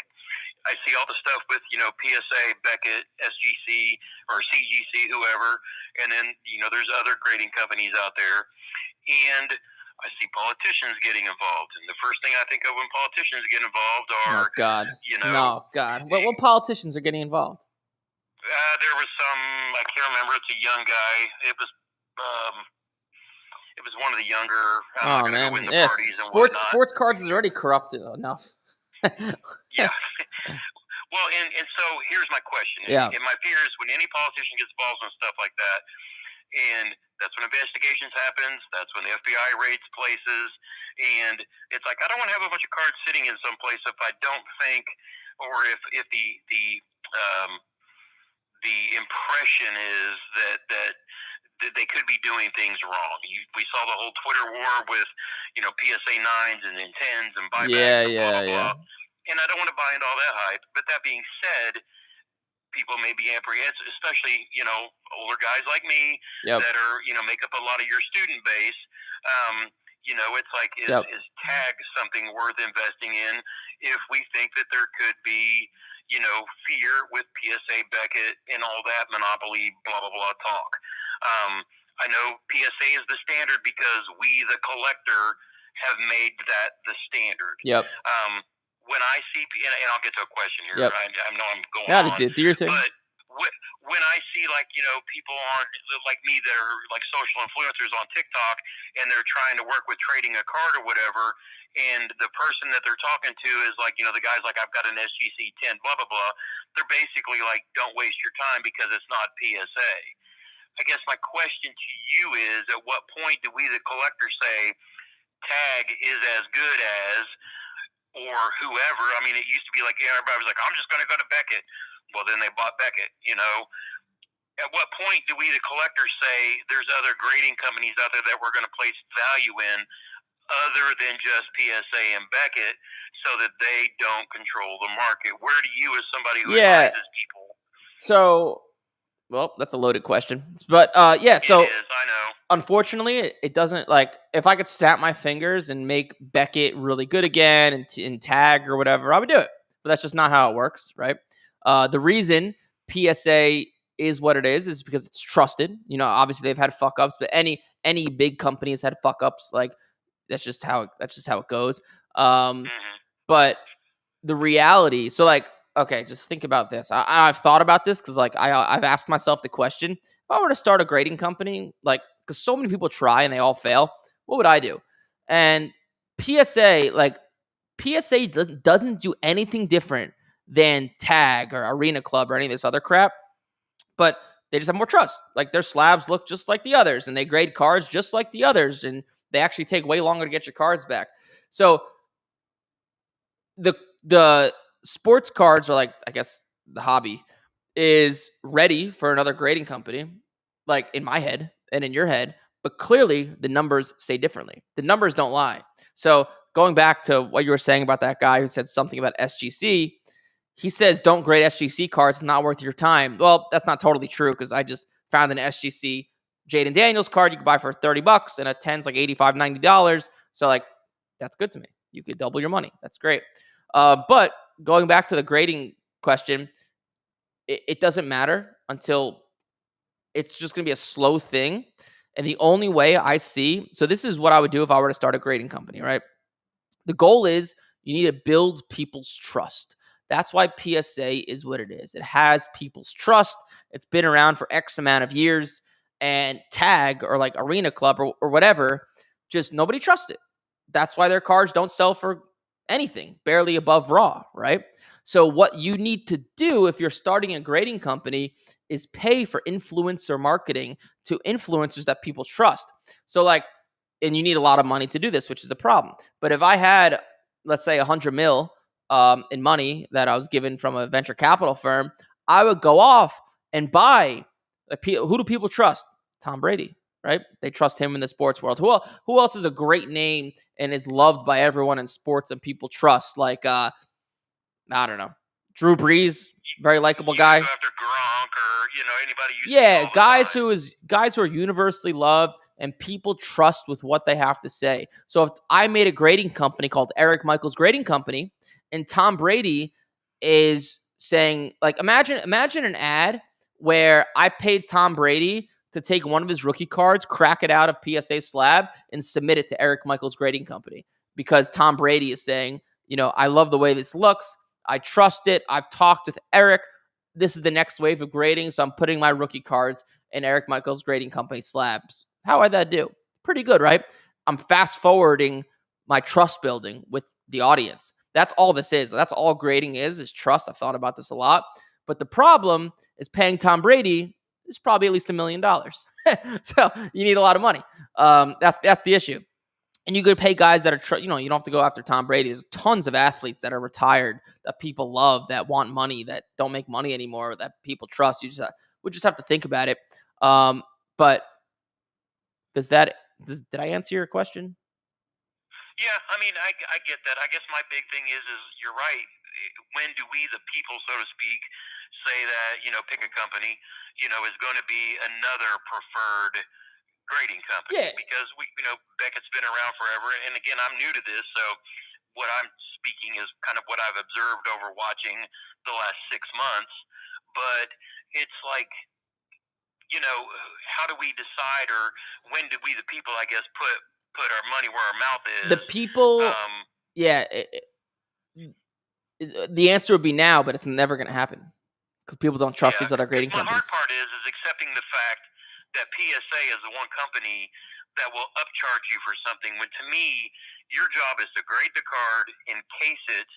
I see all the stuff with, you know, PSA, Beckett, SGC, or CGC, whoever, and then, you know, there's other grading companies out there. And I see politicians getting involved, and the first thing I think of when politicians get involved are, you know, no God. What politicians are getting involved? There was some, I can't remember. It's a young guy. It was one of the younger. Oh man, yes. Sports cards is already corrupted enough. Yeah. Well, and so here's my question. Yeah. And my fear is when any politician gets involved in stuff like that, and that's when investigations happens. That's when the FBI raids places, and it's like I don't want to have a bunch of cards sitting in some place if I don't think, or if the impression is that they could be doing things wrong. We saw the whole Twitter war with, you know, PSA 9s and 10s and buybacks and blah, blah, blah. And I don't want to buy into all that hype. But that being said, people may be apprehensive, especially, you know, older guys like me that are, you know, make up a lot of your student base. You know, it's like, is tag something worth investing in if we think that there could be, you know, fear with PSA, Beckett, and all that monopoly, blah, blah, blah talk. I know PSA is the standard because we, the collector, have made that the standard. Yep. When I see, and I'll get to a question here. I know I'm going on. Do your thing. But when I see, like, you know, people on, like me that are like social influencers on TikTok, and they're trying to work with trading a card or whatever, and the person that they're talking to is like, you know, the guy's like, I've got an SGC 10, blah, blah, blah. They're basically like, don't waste your time because it's not PSA. I guess my question to you is, at what point do we, the collector, say tag is as good as, or whoever? I mean, it used to be like, yeah, everybody was like, I'm just going to go to Beckett. Well, then they bought Beckett, you know. At what point do we, the collectors, say there's other grading companies out there that we're going to place value in other than just PSA and Beckett so that they don't control the market? Where do you, as somebody who advises people? So, well, that's a loaded question. But, so it is, I know. Unfortunately, it doesn't, like, if I could snap my fingers and make Beckett really good again and tag or whatever, I would do it. But that's just not how it works, right? The reason PSA is what it is because it's trusted. You know, obviously they've had fuck ups, but any big company has had fuck ups. Like that's just how it goes. But the reality, so like okay, just think about this. I've thought about this because like I've asked myself the question: if I were to start a grading company, like because so many people try and they all fail, what would I do? And PSA, like PSA doesn't do anything different than Tag or Arena Club or any of this other crap, but they just have more trust. Like their slabs look just like the others, and they grade cards just like the others, and they actually take way longer to get your cards back. So the sports cards are like, I guess the hobby is ready for another grading company, like in my head and in your head, but clearly the numbers say differently. The numbers don't lie. So going back to what you were saying about that guy who said something about SGC, he says don't grade SGC cards, it's not worth your time. Well, that's not totally true because I just found an SGC Jaden Daniels card you could buy for $30 and a 10's like $85, $90. So like that's good to me. You could double your money. That's great. But going back to the grading question, it doesn't matter until it's just going to be a slow thing. And the only way I see, so this is what I would do if I were to start a grading company, right? The goal is you need to build people's trust. That's why PSA is what it is. It has people's trust. It's been around for X amount of years. And Tag or like Arena Club or whatever, just nobody trusts it. That's why their cards don't sell for anything, barely above raw, right? So what you need to do if you're starting a grading company is pay for influencer marketing to influencers that people trust. So like, and you need a lot of money to do this, which is the problem. But if I had, let's say, 100 mil in money that I was given from a venture capital firm, I would go off and buy. Who do people trust? Tom Brady, right? They trust him in the sports world. Who else is a great name and is loved by everyone in sports and people trust? Like, I don't know, Drew Brees, very likable guy. Go after Gronk or anybody. Yeah, guys who are universally loved and people trust with what they have to say. So if I made a grading company called Eric Michaels Grading Company, and Tom Brady is saying, like, imagine an ad where I paid Tom Brady to take one of his rookie cards, crack it out of PSA slab, and submit it to Eric Michaels Grading Company. Because Tom Brady is saying, I love the way this looks. I trust it. I've talked with Eric. This is the next wave of grading, so I'm putting my rookie cards in Eric Michaels Grading Company slabs. How would that do? Pretty good, right? I'm fast forwarding my trust building with the audience. That's all this is. That's all grading is trust. I've thought about this a lot. But the problem is paying Tom Brady is probably at least $1 million. So you need a lot of money. That's the issue. And you could pay guys that are, you don't have to go after Tom Brady. There's tons of athletes that are retired that people love, that want money, that don't make money anymore, that people trust. We just have to think about it. But did I answer your question? Yeah, I mean, I get that. I guess my big thing is you're right. When do we, the people, so to speak, say that, pick a company, is going to be another preferred grading company? Yeah. Because Beckett's been around forever, and again, I'm new to this, so what I'm speaking is kind of what I've observed over watching the last 6 months. But it's like, how do we decide, or when do we, the people, I guess, put our money where our mouth is? The people, the answer would be now, but it's never going to happen because people don't trust these other grading companies. The hard part is accepting the fact that PSA is the one company that will upcharge you for something, when to me, your job is to grade the card, encase it.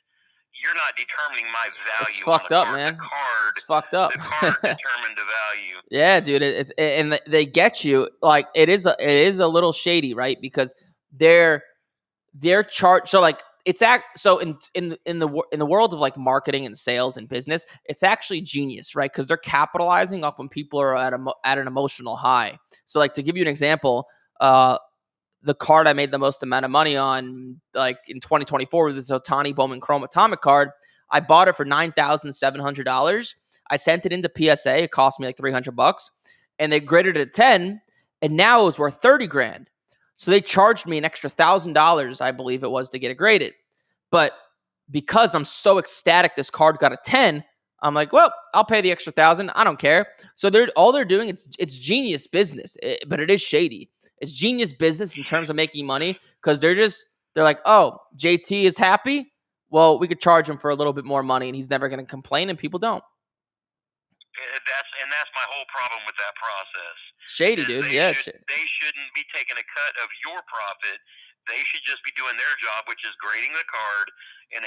You're not determining my value. It's fucked up, man. It's fucked up. The card determined the value. Yeah, dude. And they get you. Like it is a little shady, right? Because their chart. So like so in the world of like marketing and sales and business, it's actually genius, right? Because they're capitalizing off when people are at an emotional high. So like to give you an example, the card I made the most amount of money on, like in 2024, was this Ohtani Bowman Chrome Atomic card. I bought it for $9,700. I sent it into PSA. It cost me like $300, and they graded it at 10, and now it was worth $30,000. So they charged me an extra $1,000, I believe it was, to get it graded. But because I'm so ecstatic this card got a 10, I'm like, well, I'll pay the extra $1,000. I don't care. So all they're doing, it's genius business, but it is shady. It's genius business in terms of making money because they're like, oh, JT is happy. well, we could charge him for a little bit more money and he's never going to complain, and people don't. That's my whole problem with that process. Shady, dude. They Yeah. they shouldn't be taking a cut of your profit. They should just be doing their job, which is grading the card and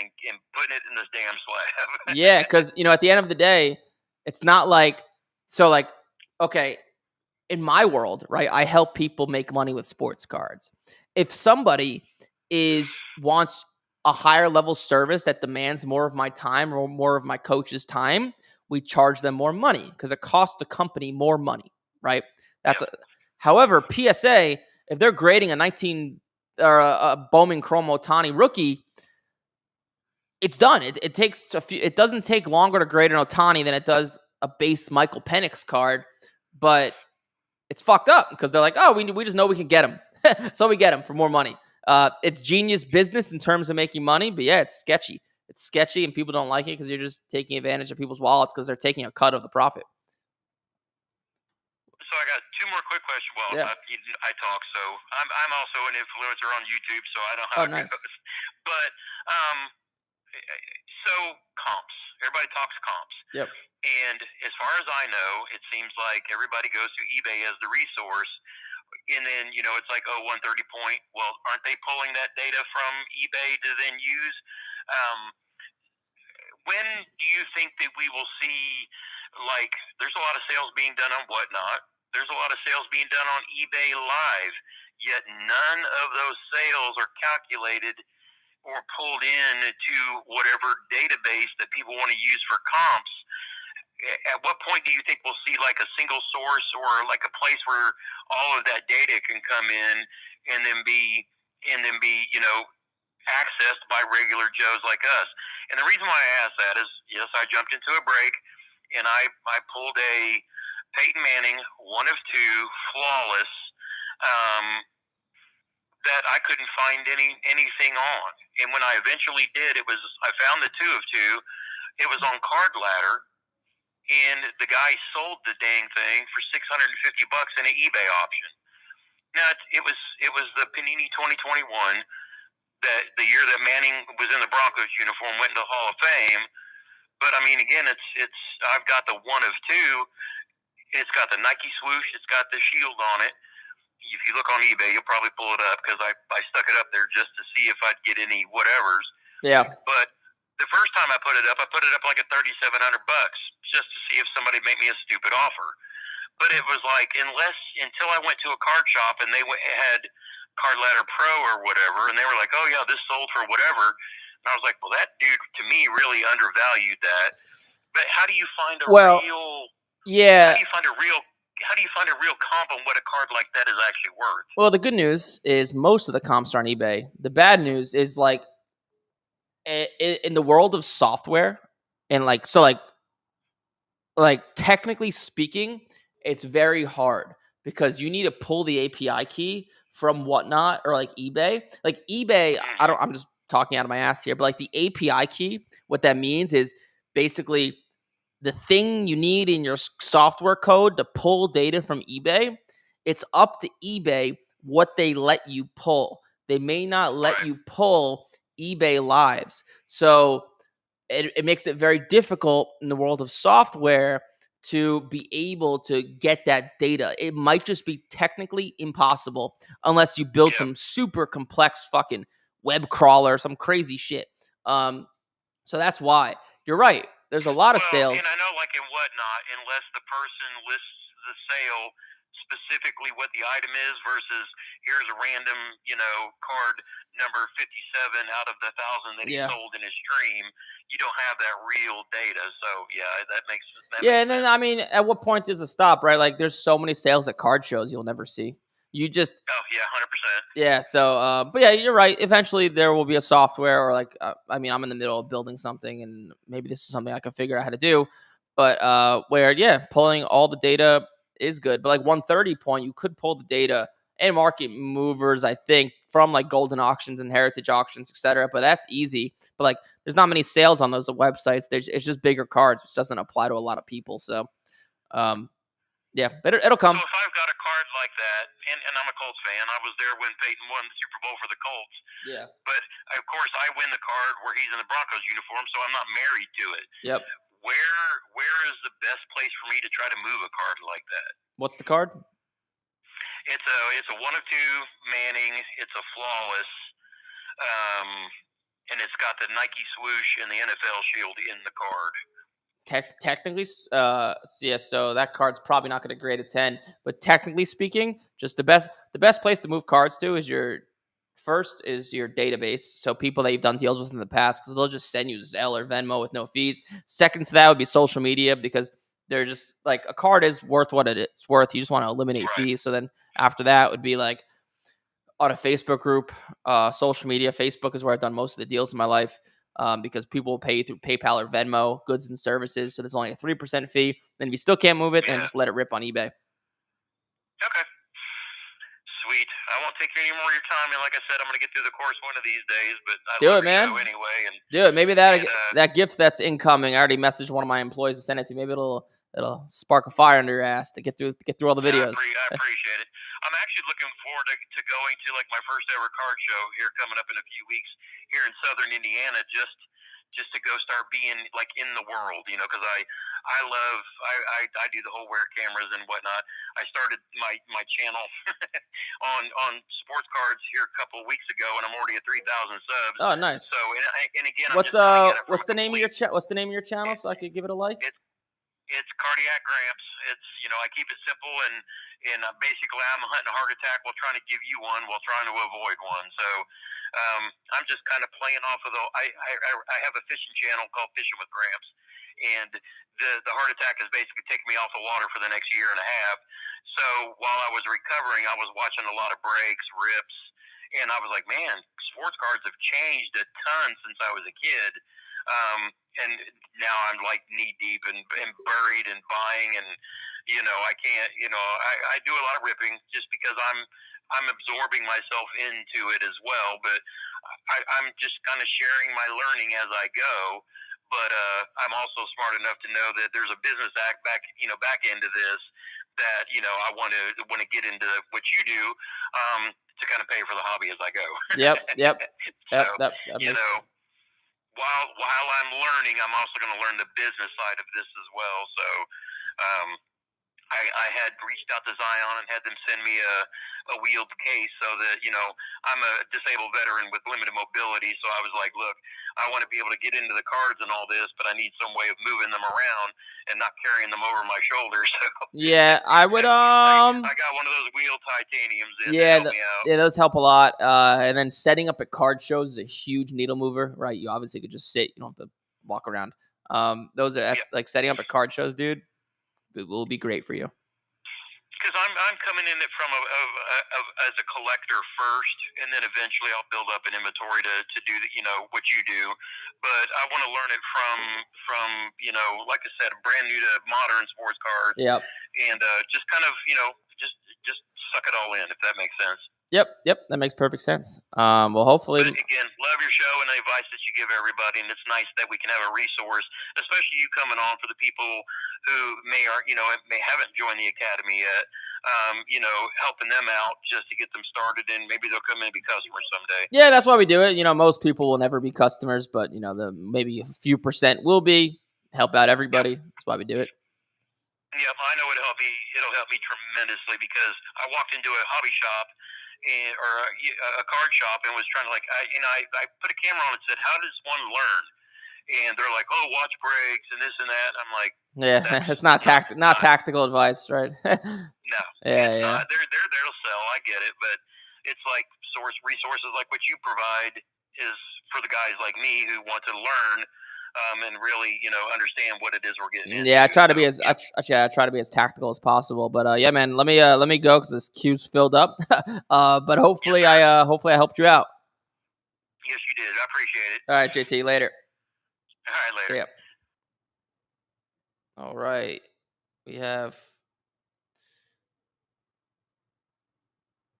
putting it in this damn slab. Yeah, because at the end of the day, it's not like okay, in my world, right? I help people make money with sports cards. If somebody wants a higher level service that demands more of my time or more of my coach's time, we charge them more money because it costs the company more money, right? However, PSA, if they're grading a 19 or a Bowman Chrome Ohtani rookie, it's done. It takes a few. It doesn't take longer to grade an Ohtani than it does a base Michael Penix card, but it's fucked up because they're like, oh, we just know we can get him, so we get him for more money. It's genius business in terms of making money, but yeah, it's sketchy. It's sketchy, and people don't like it because you're just taking advantage of people's wallets because they're taking a cut of the profit. So I got two more quick questions. Well, Yeah. I talk, so I'm also an influencer on YouTube, so I know how it nice. goes. But so comps. Everybody talks comps. Yep. And as far as I know, it seems like everybody goes to eBay as the resource. And then, it's like, 130 point. Well, aren't they pulling that data from eBay to then use? When do you think that we will see, like, there's a lot of sales being done on Whatnot. There's a lot of sales being done on eBay Live, yet none of those sales are calculated or pulled in to whatever database that people want to use for comps. At what point do you think we'll see like a single source or like a place where all of that data can come in and then be accessed by regular Joes like us? And the reason why I ask that is, yes, I jumped into a break and I pulled a Peyton Manning 1 of 2 flawless that I couldn't find anything on. And when I eventually did, I found the 2 of 2. It was on Card Ladder. And the guy sold the dang thing for $650 in an eBay auction. Now it was the Panini 2021, that the year that Manning was in the Broncos uniform, went into the Hall of Fame. But I mean, again, I've got the 1 of 2. It's got the Nike swoosh. It's got the shield on it. If you look on eBay, you'll probably pull it up because I stuck it up there just to see if I'd get any whatevers. Yeah. But the first time I put it up like at $3,700 just to see if somebody made me a stupid offer. But it was like, until I went to a card shop and they had Card Ladder Pro or whatever, and they were like, oh yeah, this sold for whatever. And I was like, well, that dude to me really undervalued that. But how do you find a real? Yeah. How do you find a real comp on what a card like that is actually worth? Well, the good news is most of the comps are on eBay. The bad news is like in the world of software and like technically speaking, it's very hard because you need to pull the API key from Whatnot or like eBay. Like eBay, I'm just talking out of my ass here, but like the API key, what that means is basically the thing you need in your software code to pull data from eBay. It's up to eBay what they let you pull. They may not let you pull eBay lives. So it makes it very difficult in the world of software to be able to get that data. It might just be technically impossible unless you build some super complex fucking web crawler, some crazy shit. So that's why. You're right. There's a lot of sales. And I know, like in Whatnot, unless the person lists the sale specifically what the item is versus here's a random, card number 57 out of the 1,000 that he sold in his stream, you don't have that real data. So that makes sense. And then I mean, at what point does it stop, right? Like there's so many sales at card shows you'll never see. You just 100%. Yeah, so but yeah, you're right. Eventually there will be a software or like I mean, I'm in the middle of building something and maybe this is something I can figure out how to do. But where pulling all the data is good. But like 130 point, you could pull the data and market movers, I think, from like Golden Auctions and Heritage Auctions, etc. But that's easy. But like there's not many sales on those websites. It's just bigger cards, which doesn't apply to a lot of people. So Yeah, but it'll come. So if I've got a card like that, and I'm a Colts fan, I was there when Peyton won the Super Bowl for the Colts. Yeah. But of course, I win the card where he's in the Broncos uniform, so I'm not married to it. Yep. Where is the best place for me to try to move a card like that? What's the card? It's a 1 of 2 Manning. It's a flawless, and it's got the Nike swoosh and the NFL shield in the card. Technically, yeah. So that card's probably not going to grade a 10. But technically speaking, just the best place to move cards to is your database. So people that you've done deals with in the past, because they'll just send you Zelle or Venmo with no fees. Second to that would be social media, because they're just like, a card is worth what it's worth. You just want to eliminate Right. fees. So then after that would be like on a Facebook group, social media. Facebook is where I've done most of the deals in my life. Because people will pay you through PayPal or Venmo, goods and services. So there's only a 3% fee. Then if you still can't move it, then just let it rip on eBay. Okay. Sweet. I won't take any more of your time. And like I said, I'm going to get through the course one of these days. But I Do love it, man. your show anyway. And do it. Maybe that gift that's incoming. I already messaged one of my employees to send it to you. Maybe it'll spark a fire under your ass to get through all the videos. I appreciate it. I'm actually looking forward to going to like my first ever card show here coming up in a few weeks here in Southern Indiana, just to go start being like in the world, you know, because I do the whole wear cameras and whatnot. I started my channel on sports cards here a couple of weeks ago, and I'm already at 3,000 subs. Oh, nice. So and again, what's the name of your channel so I could give it a like? It's Cardiac Gramps. It's, you know, I keep it simple, and basically I'm hunting a heart attack while trying to give you one while trying to avoid one. So I'm just kind of playing off of I have a fishing channel called Fishing with Gramps, and the heart attack has basically taken me off the water for the next year and a half. So while I was recovering, I was watching a lot of breaks, rips, and I was like, man, sports cards have changed a ton since I was a kid. And now I'm like knee deep and buried and buying, and you know, I can't, you know, I do a lot of ripping just because I'm absorbing myself into it as well, but I'm just kind of sharing my learning as I go. But I'm also smart enough to know that there's a business back into this, that, you know, I want to get into what you do, to kind of pay for the hobby as I go. Yep. So, you know, while I'm learning, I'm also going to learn the business side of this as well. So I had reached out to Zion and had them send me a wheeled case, so that, you know, I'm a disabled veteran with limited mobility. So I was like, look, I want to be able to get into the cards and all this, but I need some way of moving them around and not carrying them over my shoulders. So yeah, I would I got one of those wheeled titaniums. Yeah, those help a lot. And then setting up at card shows is a huge needle mover, right? You obviously could just sit; you don't have to walk around. Those are like setting up at card shows, dude. It will be great for you. Because I'm coming in it from as a collector first, and then eventually I'll build up an inventory to do you know, what you do. But I want to learn it from you know, like I said, brand new to modern sports cards. Yep. And just kind of, you know, just suck it all in, if that makes sense. Yep, that makes perfect sense. Well, hopefully. But again, love your show and the advice that you give everybody, and it's nice that we can have a resource, especially you coming on, for the people who may haven't joined the academy yet. You know, helping them out just to get them started, and maybe they'll come in and be customers someday. Yeah, that's why we do it. You know, most people will never be customers, but you know, maybe a few % will be. Help out everybody. Yep. That's why we do it. Yep, I know it'll help me tremendously, because I walked into a hobby shop or a card shop and was trying to I put a camera on and said, how does one learn? And they're like, oh, watch breaks and this and that. I'm like, yeah, it's not tactical advice, right? No. Yeah. Not. They're there to sell. I get it, but it's like resources like what you provide is for the guys like me who want to learn. And really, you know, understand what it is we're getting into. Yeah, I try to be as tactical as possible. But yeah, man, let me go because this queue's filled up. But hopefully I helped you out. Yes, you did. I appreciate it. All right, JT, later. All right, later. See ya. All right,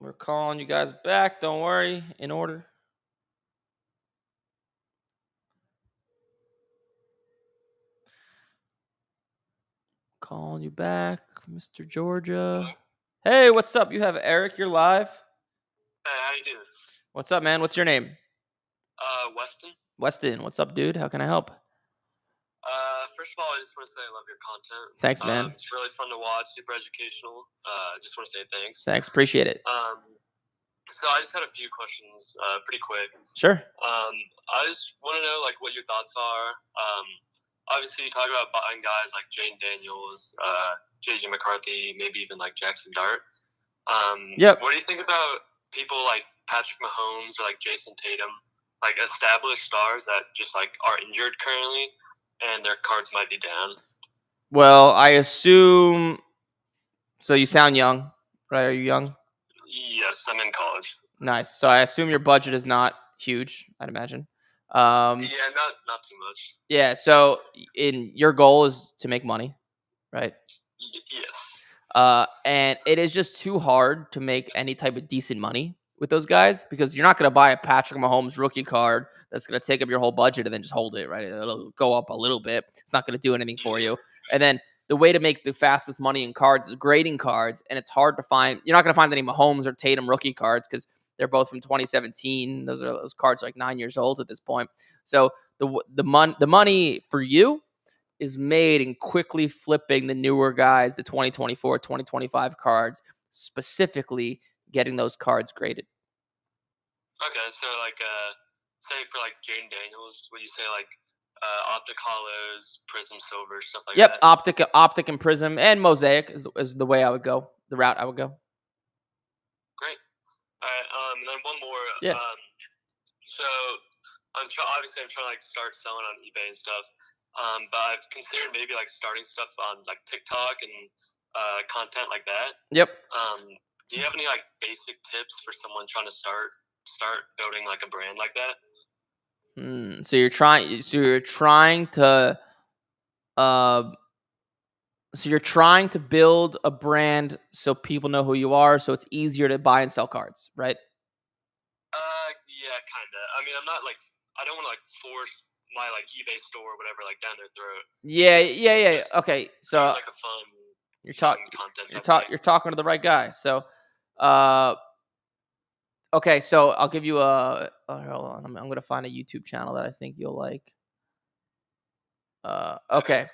we're calling you guys back. Don't worry, in order. Calling you back. Mr. Georgia. Hey, what's up? You have Eric. You're live. Hey, how you doing? What's up, man? What's your name? Weston. Weston. What's up, dude? How can I help? First of all, I just want to say I love your content. Thanks, man. It's really fun to watch, super educational. Just want to say thanks. Thanks. Appreciate it. So I just had a few questions, pretty quick. Sure. I just want to know like what your thoughts are. Obviously, you talk about buying guys like Jane Daniels, JJ McCarthy, maybe even like Jackson Dart. Yep. What do you think about people like Patrick Mahomes or like Jason Tatum, like established stars that just like are injured currently and their cards might be down? Well, I assume. So you sound young, right? Are you young? Yes, I'm in college. Nice. So I assume your budget is not huge, I'd imagine. Yeah, not too much. Yeah. So your goal is to make money, right? Yes. And it is just too hard to make any type of decent money with those guys because you're not going to buy a Patrick Mahomes rookie card that's going to take up your whole budget and then just hold it, right? It'll go up a little bit. It's not going to do anything for you. And then the way to make the fastest money in cards is grading cards, and it's hard to find. You're not going to find any Mahomes or Tatum rookie cards because they're both from 2017. Those cards are like 9 years old at this point. So the money for you is made in quickly flipping the newer guys, the 2024, 2025 cards, specifically getting those cards graded. Okay, so like say for like Jane Daniels, would you say like Optic Hollows, Prism Silver, stuff like that? Yep, Optic and Prism and Mosaic is the way I would go, the route I would go. Great. All right, and then one more. Yeah. So obviously I'm trying to like start selling on eBay and stuff. But I've considered maybe like starting stuff on like TikTok and content like that. Yep. Do you have any like basic tips for someone trying to start building like a brand like that? So you're trying to build a brand so people know who you are, so it's easier to buy and sell cards, right? Yeah, kind of. I mean, I don't want to like force my like eBay store or whatever like down their throat. Yeah. Okay, so like a fun. You're talking to the right guy. So, okay, so I'll give you hold on. I'm gonna find a YouTube channel that I think you'll like. Okay,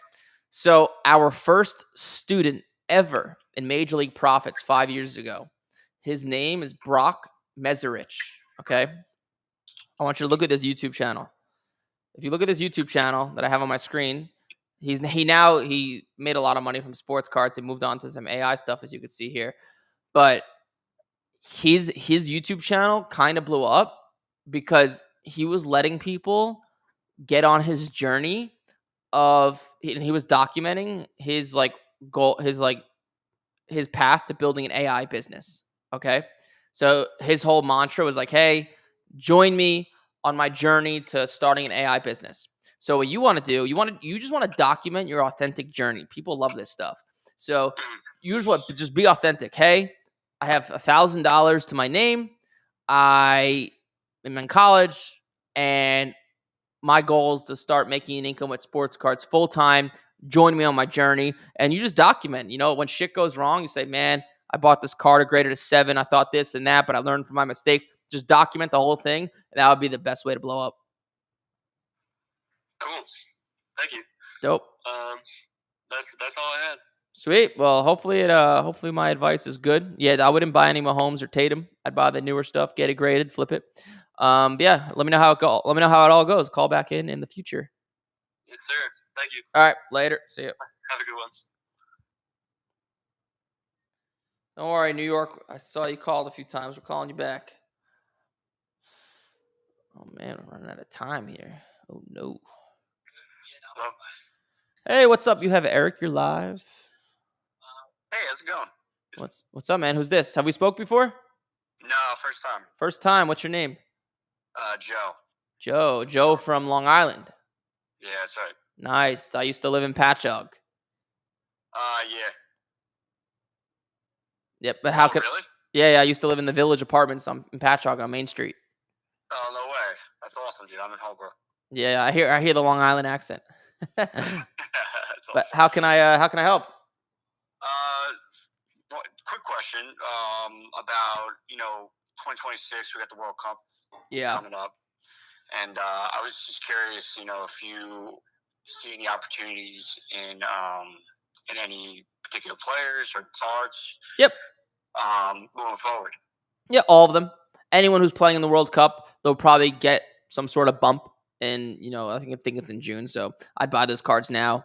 so our first student ever in Major League Profits 5 years ago. His name is Brock Meserich. Okay, I want you to look at this YouTube channel. If you look at this YouTube channel that I have on my screen, he made a lot of money from sports cards. He moved on to some AI stuff, as you can see here. But his YouTube channel kind of blew up because he was letting people get on his journey and he was documenting his like goal, his path to building an AI business. Okay. So his whole mantra was like, hey, join me on my journey to starting an AI business. So what you want to do, you just want to document your authentic journey. People love this stuff. So you just be authentic. Hey, I have $1,000 to my name. I am in college and my goal is to start making an income with sports cards full time. Join me on my journey. And you just document, when shit goes wrong, you say, man, I bought this card, I graded a 7. I thought this and that, but I learned from my mistakes. Just document the whole thing. And that would be the best way to blow up. Cool. Thank you. Dope. That's all I had. Sweet. Well, hopefully my advice is good. Yeah, I wouldn't buy any Mahomes or Tatum. I'd buy the newer stuff, get it graded, flip it. Yeah, let me know how it all goes. Call back in the future. Yes, sir. Thank you. All right, later. See you. Have a good one. Don't worry, New York. I saw you called a few times. We're calling you back. Oh man, we're running out of time here. Oh no. Hello? Hey, what's up? You have Eric. You're live. Hey, how's it going? What's up, man? Who's this? Have we spoke before? No, first time. First time. What's your name? Joe. Joe from Long Island. Yeah, that's right. Nice. I used to live in Patchogue. Yeah. Yep, but how could? Really? Yeah. I used to live in the Village Apartments in Patchogue on Main Street. Oh, no way. That's awesome, dude. I'm in Holbrook. Yeah, I hear the Long Island accent. That's But awesome. how can I help? quick question about 2026. We got the World Cup coming up, and I was just curious, if you see any opportunities in any particular players or cards. Yep. Moving forward. Yeah, all of them. Anyone who's playing in the World Cup, they'll probably get some sort of bump. And I think it's in June, so I'd buy those cards now.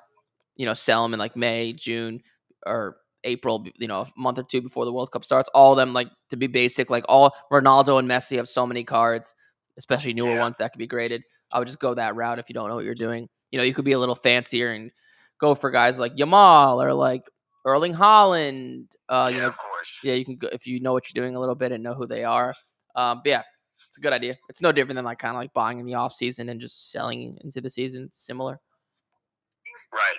Sell them in like May, June, or April. A month or two before the World Cup starts. All of them, like, to be basic, like all Ronaldo and Messi have so many cards, especially newer ones that could be graded. I would just go that route if you don't know what you're doing. You could be a little fancier and go for guys like Yamal or like Erling Haaland. Of course. Yeah, you can go if you know what you're doing a little bit and know who they are. But yeah, it's a good idea. It's no different than like kind of like buying in the off season and just selling into the season. It's similar. Right.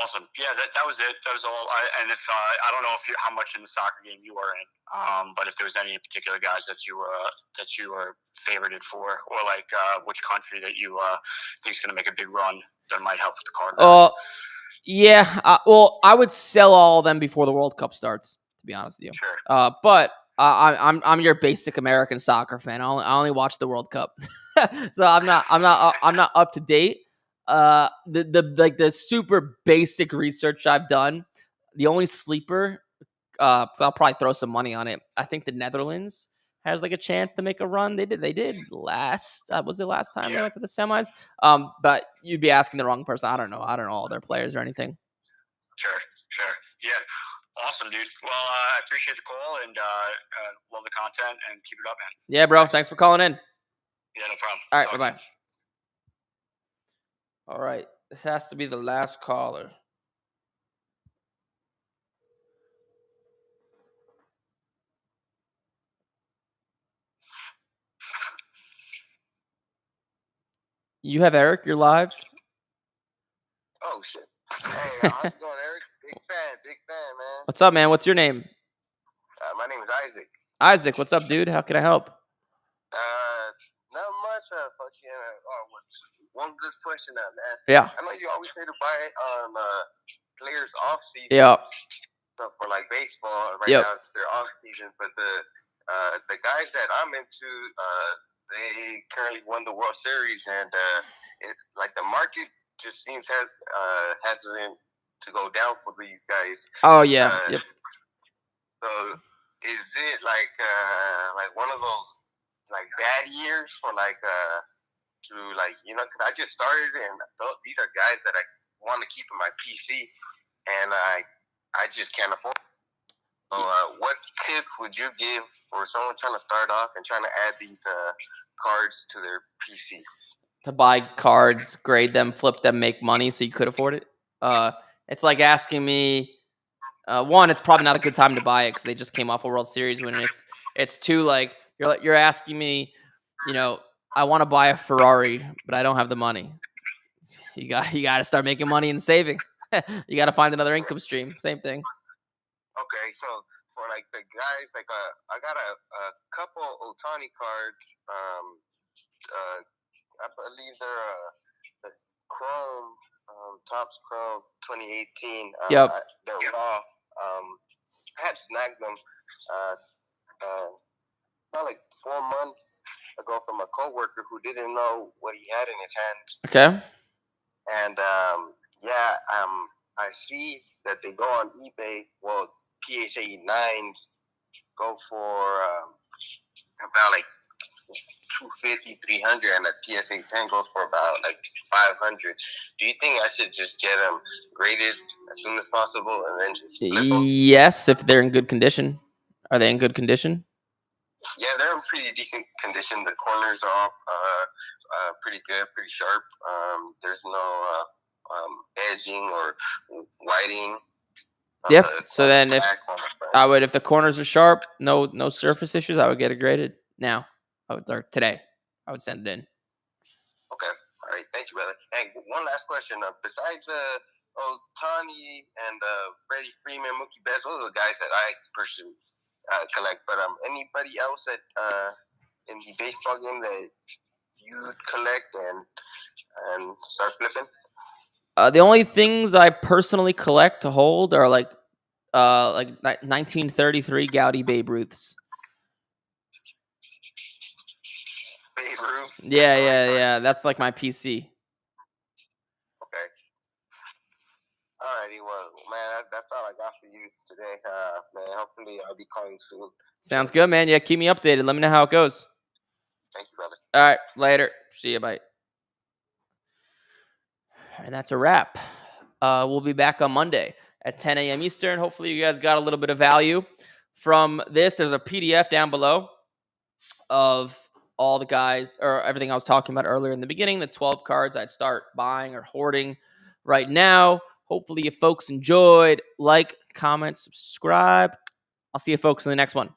Awesome. Yeah, that was it. That was all. I don't know how much in the soccer game you are in, but if there was any particular guys that you were favorited for, or like which country that you think is going to make a big run that might help with the card value. Yeah. Well, I would sell all of them before the World Cup starts, to be honest with you. Sure. But I'm your basic American soccer fan. I only watch the World Cup, so I'm not up to date. The super basic research I've done, the only sleeper, I'll probably throw some money on it. I think the Netherlands has like a chance to make a run. They did last. Was it last time they went to the semis? But you'd be asking the wrong person. I don't know all their players or anything. Sure. Yeah. Awesome, dude. Well, I appreciate the call and love the content and keep it up, man. Yeah, bro. Thanks for calling in. Yeah, no problem. All right, bye-bye. All right, this has to be the last caller. You have Eric. You're live. Oh shit! Hey, how's it going, Eric? Big fan, man. What's up, man? What's your name? My name is Isaac. Isaac, what's up, dude? How can I help? Not much. One good question, man. Yeah. I know you always say to buy players off season. Yeah. So for like baseball, right Yep. now it's their off season, but the guys that I'm into, they currently won the World Series, and the market just seems hesitant to go down for these guys. Oh yeah. Yep. So is it like one of those like bad years for because I just started and these are guys that I want to keep in my PC and I just can't afford. So what tips would you give for someone trying to start off and trying to add these cards to their PC? To buy cards, grade them, flip them, make money so you could afford it. It's like asking me. One, it's probably not a good time to buy it because they just came off a World Series win. It's two, like you're asking me, I want to buy a Ferrari, but I don't have the money. You got to start making money and saving. You got to find another income stream. Same thing. Okay, so for like the guys, I got a couple Ohtani cards. I believe they're the Chrome, Topps Chrome 2018. Yep. They're raw. I had snagged them about like 4 months ago from a coworker who didn't know what he had in his hand. Okay. And I see that they go on eBay. Well, PSA 9s go for about like 250, 300, and a PSA 10 goes for about like 500. Do you think I should just get them graded as soon as possible and then just flip them? Yes, if they're in good condition. Are they in good condition? Yeah, they're in pretty decent condition. The corners are all pretty good, pretty sharp. There's no edging or whiting. Yep. So then if the corners are sharp, no surface issues, I would get it graded now. Today. I would send it in. Okay. All right. Thank you, brother. Hey, one last question. Besides Ohtani and Freddie Freeman, Mookie Betts, those are the guys that I personally collect. But anybody else that in the baseball game that you collect and start flipping? The only things I personally collect to hold are like like 1933 Gaudy Babe Ruths. Babe Ruth. Yeah. That's like my PC. Okay. Alrighty, well, man, that's all I got for you today. Man, hopefully I'll be calling soon. Sounds good, man. Yeah, keep me updated. Let me know how it goes. Thank you, brother. All right, later. See you, bye. And that's a wrap. We'll be back on Monday at 10 a.m. Eastern. Hopefully you guys got a little bit of value from this. There's a PDF down below of all the guys or everything I was talking about earlier in the beginning, the 12 cards I'd start buying or hoarding right now. Hopefully you folks enjoyed. Like, comment, subscribe. I'll see you folks in the next one.